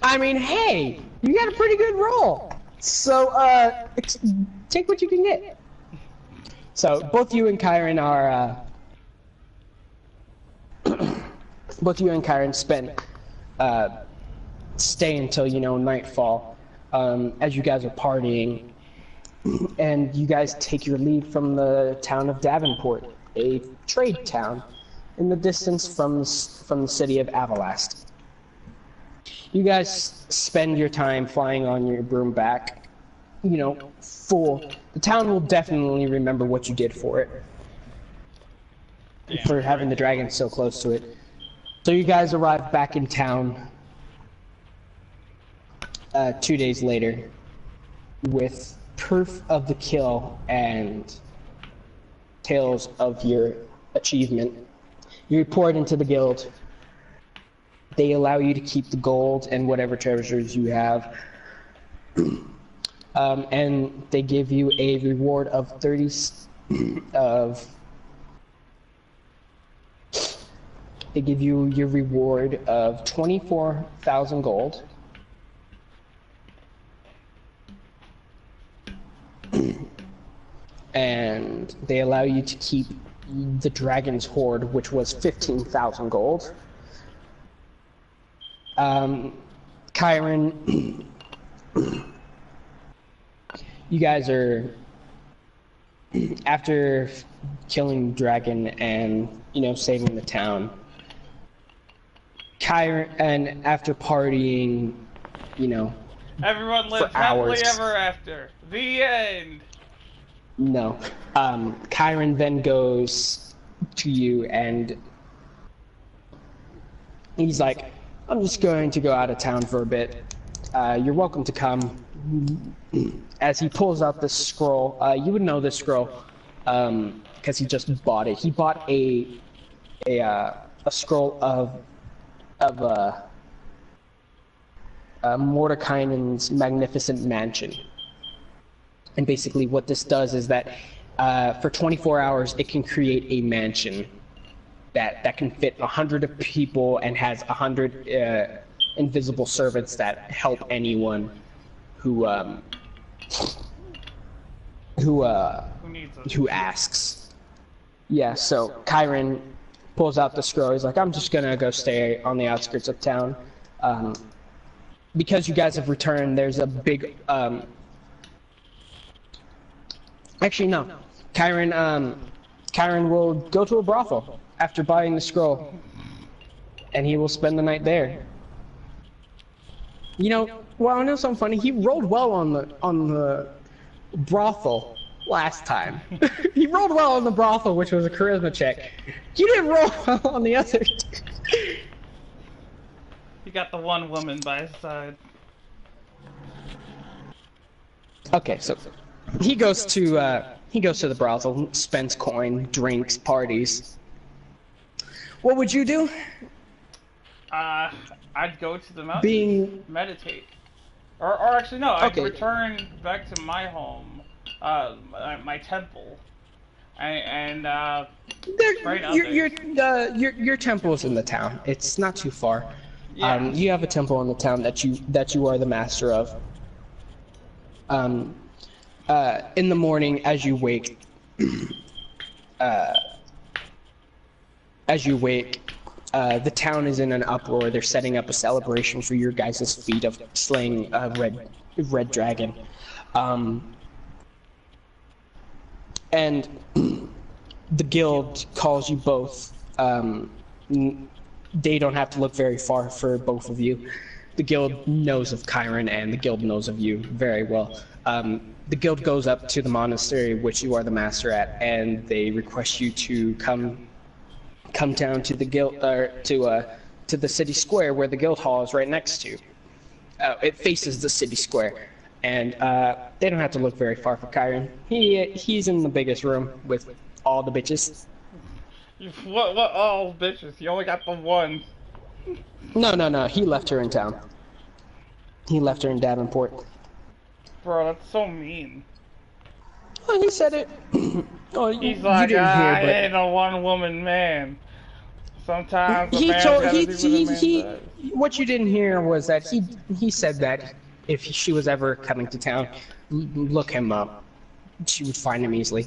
I mean, hey, you got a pretty good roll. So, take what you can get. So, both you and Kyron are. Both you and Kyron stay until, you know, nightfall, as you guys are partying, and you guys take your leave from the town of Davenport, a trade town in the distance from the city of Avalast. You guys spend your time flying on your broom back, you know, full. The town will definitely remember what you did for it, for having the dragon so close to it. So you guys arrive back in town 2 days later with proof of the kill and tales of your achievement. You report into the guild. They allow you to keep the gold and whatever treasures you have. And they give you a reward of 30 of... They give you your reward of 24,000 gold. And they allow you to keep the dragon's hoard, which was 15,000 gold. Kyron, you guys are, after killing Dragon and, you know, saving the town, Kyron, and after partying, you know, Everyone lives happily ever after. The end. No. Kyron then goes to you and he's like, I'm just going to go out of town for a bit. You're welcome to come. As he pulls out this scroll, you would know this scroll because he just bought it. He bought a scroll of Mordekainen's magnificent mansion. And basically what this does is that for 24 hours it can create a mansion that can fit 100 people and has 100 invisible servants that help anyone who asks. Yeah, so Kyron pulls out the scroll. He's like, I'm just gonna go stay on the outskirts of town. Because you guys have returned, there's a big actually, no. Kyron will go to a brothel after buying the scroll, and he will spend the night there. You know, well, I know something funny. He rolled well on the brothel last time. He rolled well on the brothel, which was a charisma check. You didn't roll well on the other. He got the one woman by his side. Okay, so he goes to the brothel, spends coin, drinks, parties. What would you do? I'd go to the mountains, meditate. Or actually no, I'd return back to my home, my temple, and your temple is in the town. It's not too far. Yeah. You have a temple in the town that you are the master of. In the morning, as you wake, the town is in an uproar. They're setting up a celebration for your guys' feat of slaying a red dragon. And the guild calls you both. They don't have to look very far for both of you. The guild knows of Kyron, and the guild knows of you very well. The guild goes up to the monastery, which you are the master at, and they request you to come down to the guild, to the city square where the guild hall is right next to. It faces the city square, and they don't have to look very far for Kyron. He's in the biggest room with all the bitches. What all bitches? You only got the one. No. He left her in town. He left her in Davenport. Bro, that's so mean. Oh, he said it. Oh, he's like, I ain't a one-woman man. Sometimes a man's gotta do what a man does. What you didn't hear was that he said that if she was ever coming to town, look him up. She would find him easily.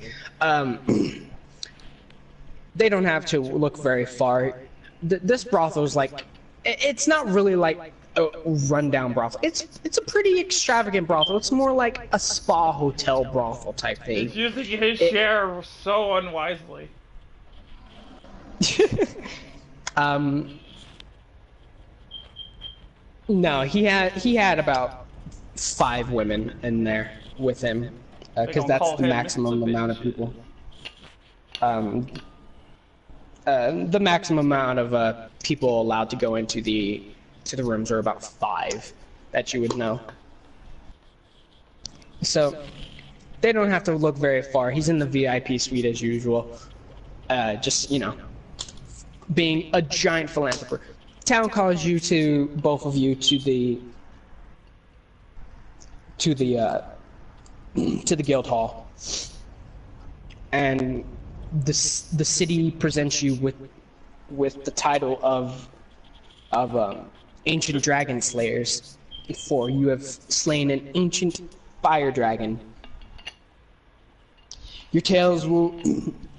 They don't have to look very far. This brothel is like, it's not really like a rundown brothel. It's a pretty extravagant brothel. It's more like a spa hotel brothel type thing. He's using his share so unwisely. No, he had about 5 women in there with him, because that's the maximum amount of people. The maximum amount of people allowed to go into the rooms are about 5 that you would know. So they don't have to look very far. He's in the VIP suite as usual. Just, you know, being a giant philanthropist. Town calls you to both of you to the guild hall, and the city presents you with the title of ancient dragon slayers, for you have slain an ancient fire dragon. Your tales will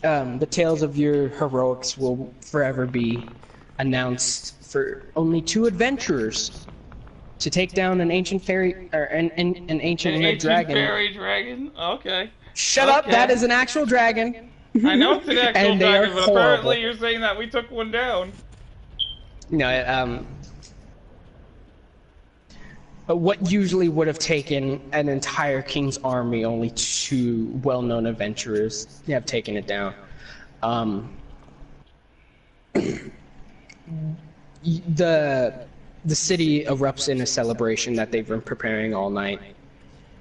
the tales of your heroics will forever be announced for only 2 adventurers to take down an ancient fairy or an ancient red dragon. Fairy dragon? Okay. Shut up! That is an actual dragon. I know it's an actual And they are dragon, but horrible. apparently you're saying that we took one down. No, what usually would have taken an entire king's army, only 2 well-known adventurers have taken it down. The city erupts in a celebration that they've been preparing all night.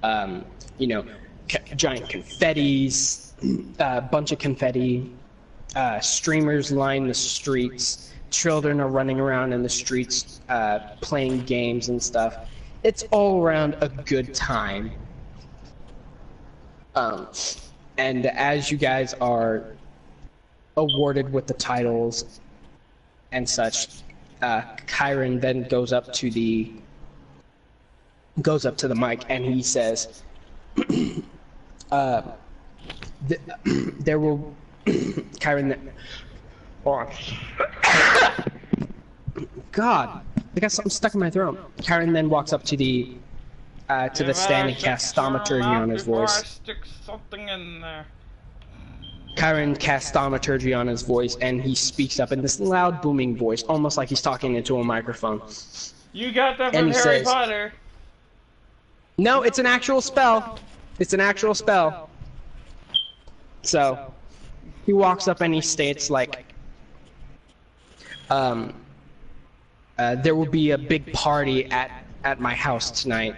You know, giant confettis, a bunch of confetti, streamers line the streets, children are running around in the streets playing games and stuff. It's all around a good time. And as you guys are awarded with the titles and such, Kyron then goes up to the mic and he says, there will Kyron. God, I got something stuck in my throat. Kyron then walks up to the stand and casts thaumaturgy on his voice. I stick something in there. Kyron casts thaumaturgy on his voice, and he speaks up in this loud, booming voice, almost like he's talking into a microphone. You got that And from he Harry says- Potter. No, it's an actual spell. It's an actual spell. So, he walks up and he states, like, there will be a big party at my house tonight.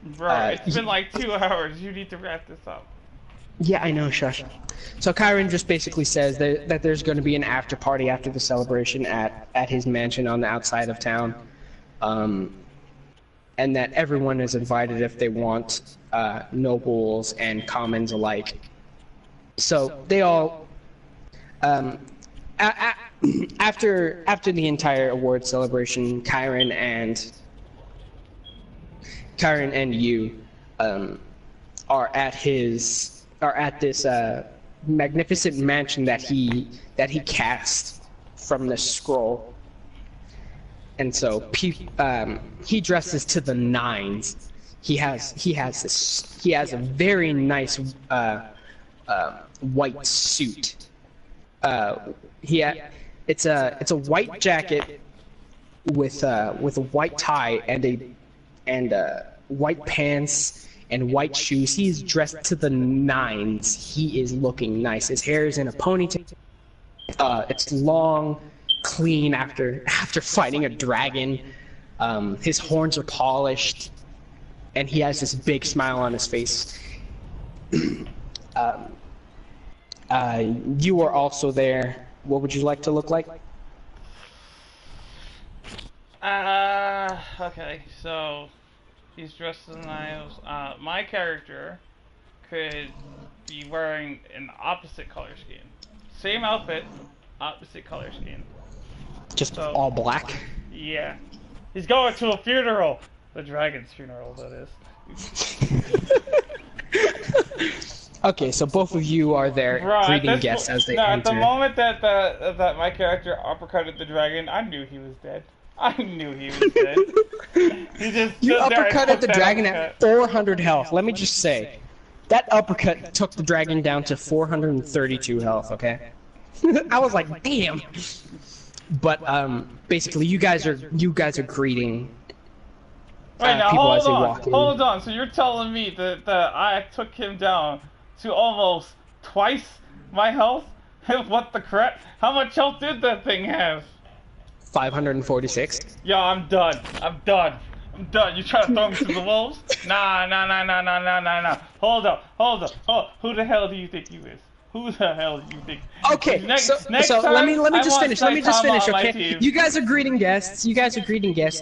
Bro, it's been like 2 hours. You need to wrap this up. Yeah, I know, shush. So Kyron just basically says that there's going to be an after party after the celebration at his mansion on the outside of town, and that everyone is invited if they want, nobles and commons alike. So they all, after the entire award celebration, Kyron and you are at this magnificent mansion that he cast from the scroll, and so he dresses to the nines. He has a very nice white suit. It's a white jacket with a white tie and white pants and white shoes. He's dressed to the nines. He is looking nice. His hair is in a ponytail. It's long, clean after fighting a dragon. His horns are polished, and he has this big smile on his face. You are also there. What would you like to look like? Okay, so he's dressed as knives. My character could be wearing an opposite color scheme. Same outfit, opposite color scheme. Just So- all black? Yeah. He's going to a funeral! The dragon's funeral, that is. Okay, so both of you are there Bro, at greeting this guests po- as they no, enter. At the moment that my character uppercutted the dragon, I knew he was dead. I knew he was dead. He just You stood there and uppercutted took the that dragon uppercut. at 400 health. Let me just say, that uppercut took the dragon down to 432 health, okay? I was like, damn. But basically you guys are greeting Wait, now people as they hold walk in. on, hold on. So you're telling me that I took him down to almost twice my health? What the crap? How much health did that thing have? 546. Yo, I'm done. I'm done. You trying to throw me to the wolves? Nah. Hold up. Who the hell do you think you is? Who the hell do you think? Okay, Next so time, let me I just want finish. Let me just Saitama finish, on my okay? team. You guys are greeting guests.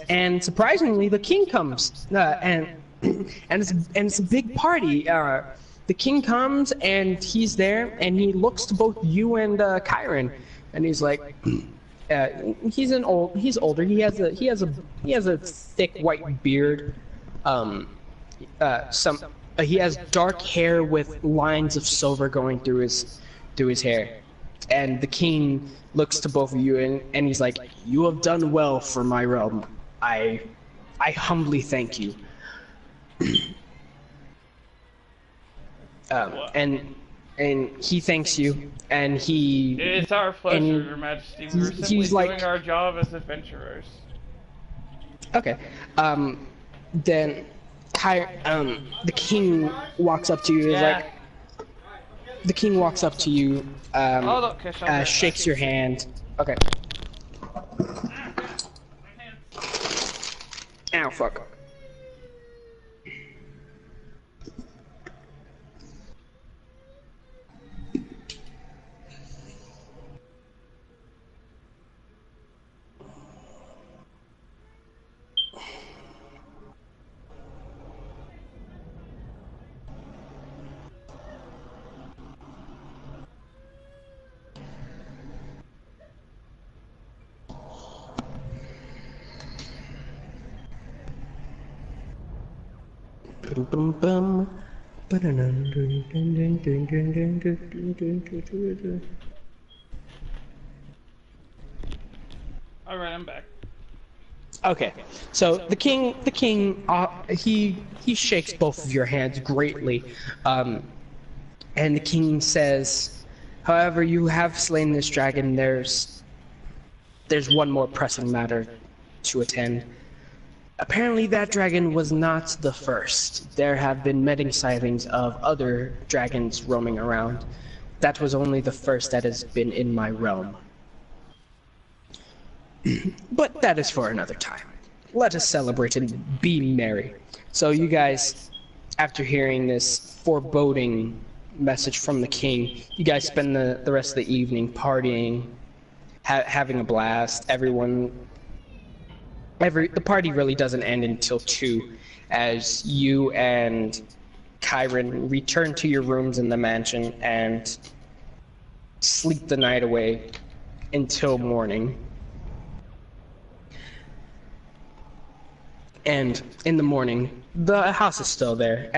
And surprisingly, the king comes. And it's a big party. The king comes and he's there, and he looks to both you and Kyron, and he's like, he's older. He has a thick white beard. He has dark hair with lines of silver going through through his hair. And the king looks to both of you and he's like, "You have done well for my realm. I humbly thank you." And he thanks you, and he... It's our pleasure, and Your Majesty. We were simply he's like- doing our job as adventurers. Okay. Then the king walks up to you. He's like, the king walks up to you, Oh, look, Kish, I'll get shakes your hand. Okay. Ow, fuck. Alright, I'm back. Okay, so the king, he shakes both of your hands greatly, and the king says, "However, you have slain this dragon. There's one more pressing matter to attend. Apparently, that dragon was not the first. There have been many sightings of other dragons roaming around. That was only the first that has been in my realm. But that is for another time. Let us celebrate and be merry." So you guys, after hearing this foreboding message from the king, you guys spend the rest of the evening partying, having a blast. The party really doesn't end until 2, as you and Chiron return to your rooms in the mansion and sleep the night away until morning. And in the morning, the house is still there.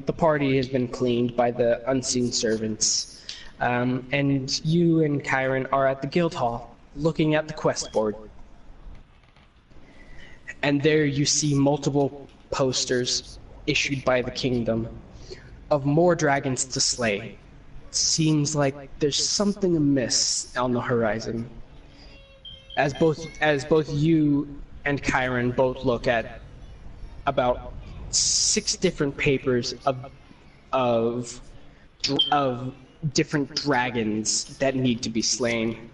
The party has been cleaned by the unseen servants. And you and Chiron are at the guild hall, looking at the quest board. And there you see multiple posters issued by the kingdom of more dragons to slay. Seems like there's something amiss on the horizon. As both you and Chiron both look at about 6 different papers of different dragons that need to be slain.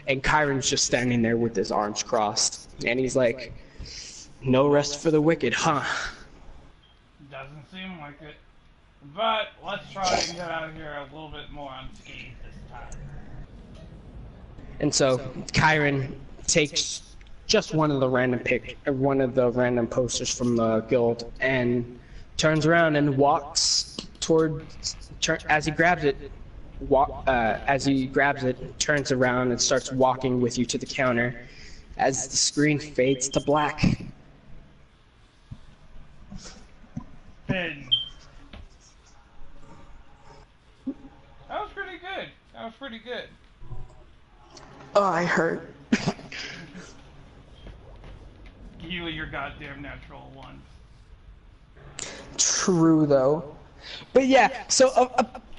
And Chiron's just standing there with his arms crossed. And he's like, "No rest for the wicked, huh?" Doesn't seem like it. But let's try and get out of here a little bit more unscathed this time. And so Chiron takes just one of the random posters from the guild and turns around and walks as he grabs it, turns around and starts walking with you to the counter as the screen fades to black. Finn. That was pretty good. That was pretty good. Oh, I hurt. You and your goddamn natural ones. True, though. But yeah, so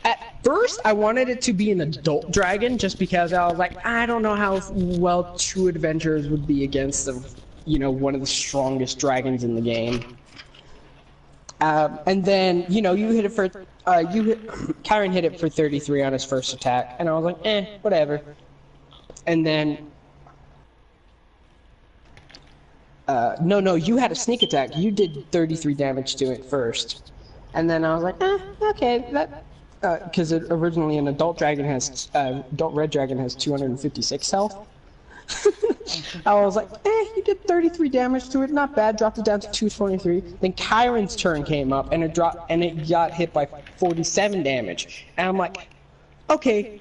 at first I wanted it to be an adult dragon, just because I was like, I don't know how well 2 adventurers would be against one of the strongest dragons in the game. And then, you hit it for, Chiron hit it for 33 on his first attack, and I was like, whatever. And then, no, you had a sneak attack. You did 33 damage to it first. And then I was like, okay, because originally an adult red dragon has 256 health. I was like, you did 33 damage to it, not bad. Dropped it down to 223. Then Chiron's turn came up, and it got hit by 47 damage. And I'm like, okay,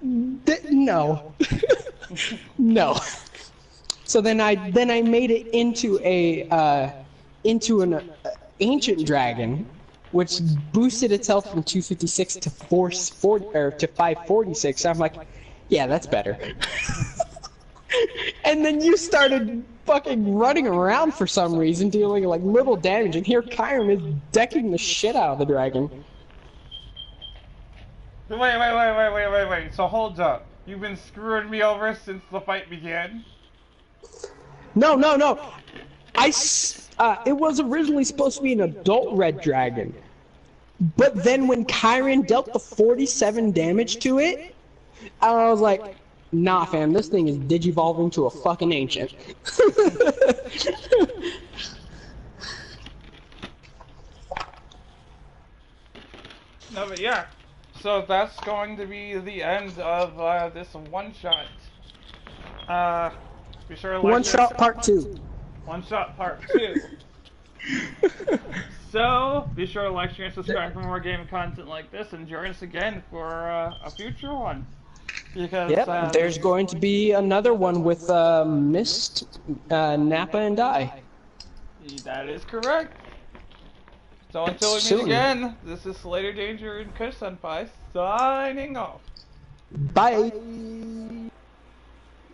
no, no. So then I made it into an ancient dragon, which boosted itself from 256 to 440 or to 546. I'm like, yeah, that's better. And then you started fucking running around for some reason, dealing like little damage, and here Kyron is decking the shit out of the dragon. Wait. So hold up. You've been screwing me over since the fight began? No. It was originally supposed to be an adult red dragon. But then when Kyron dealt the 47 damage to it, I was like, nah fam, this thing is digivolving to a fucking ancient. No, but yeah. So that's going to be the end of this one-shot. Be sure to like One shot part 2. One-shot part 2. So, be sure to like, share, and subscribe for more gaming content like this, and join us again for a future one. Because, Yep, there's going to be another one with Mist, Nappa, and Die. That is correct. So until we meet Soon. again, this is Slater Danger and Kush Senpai signing off. Bye!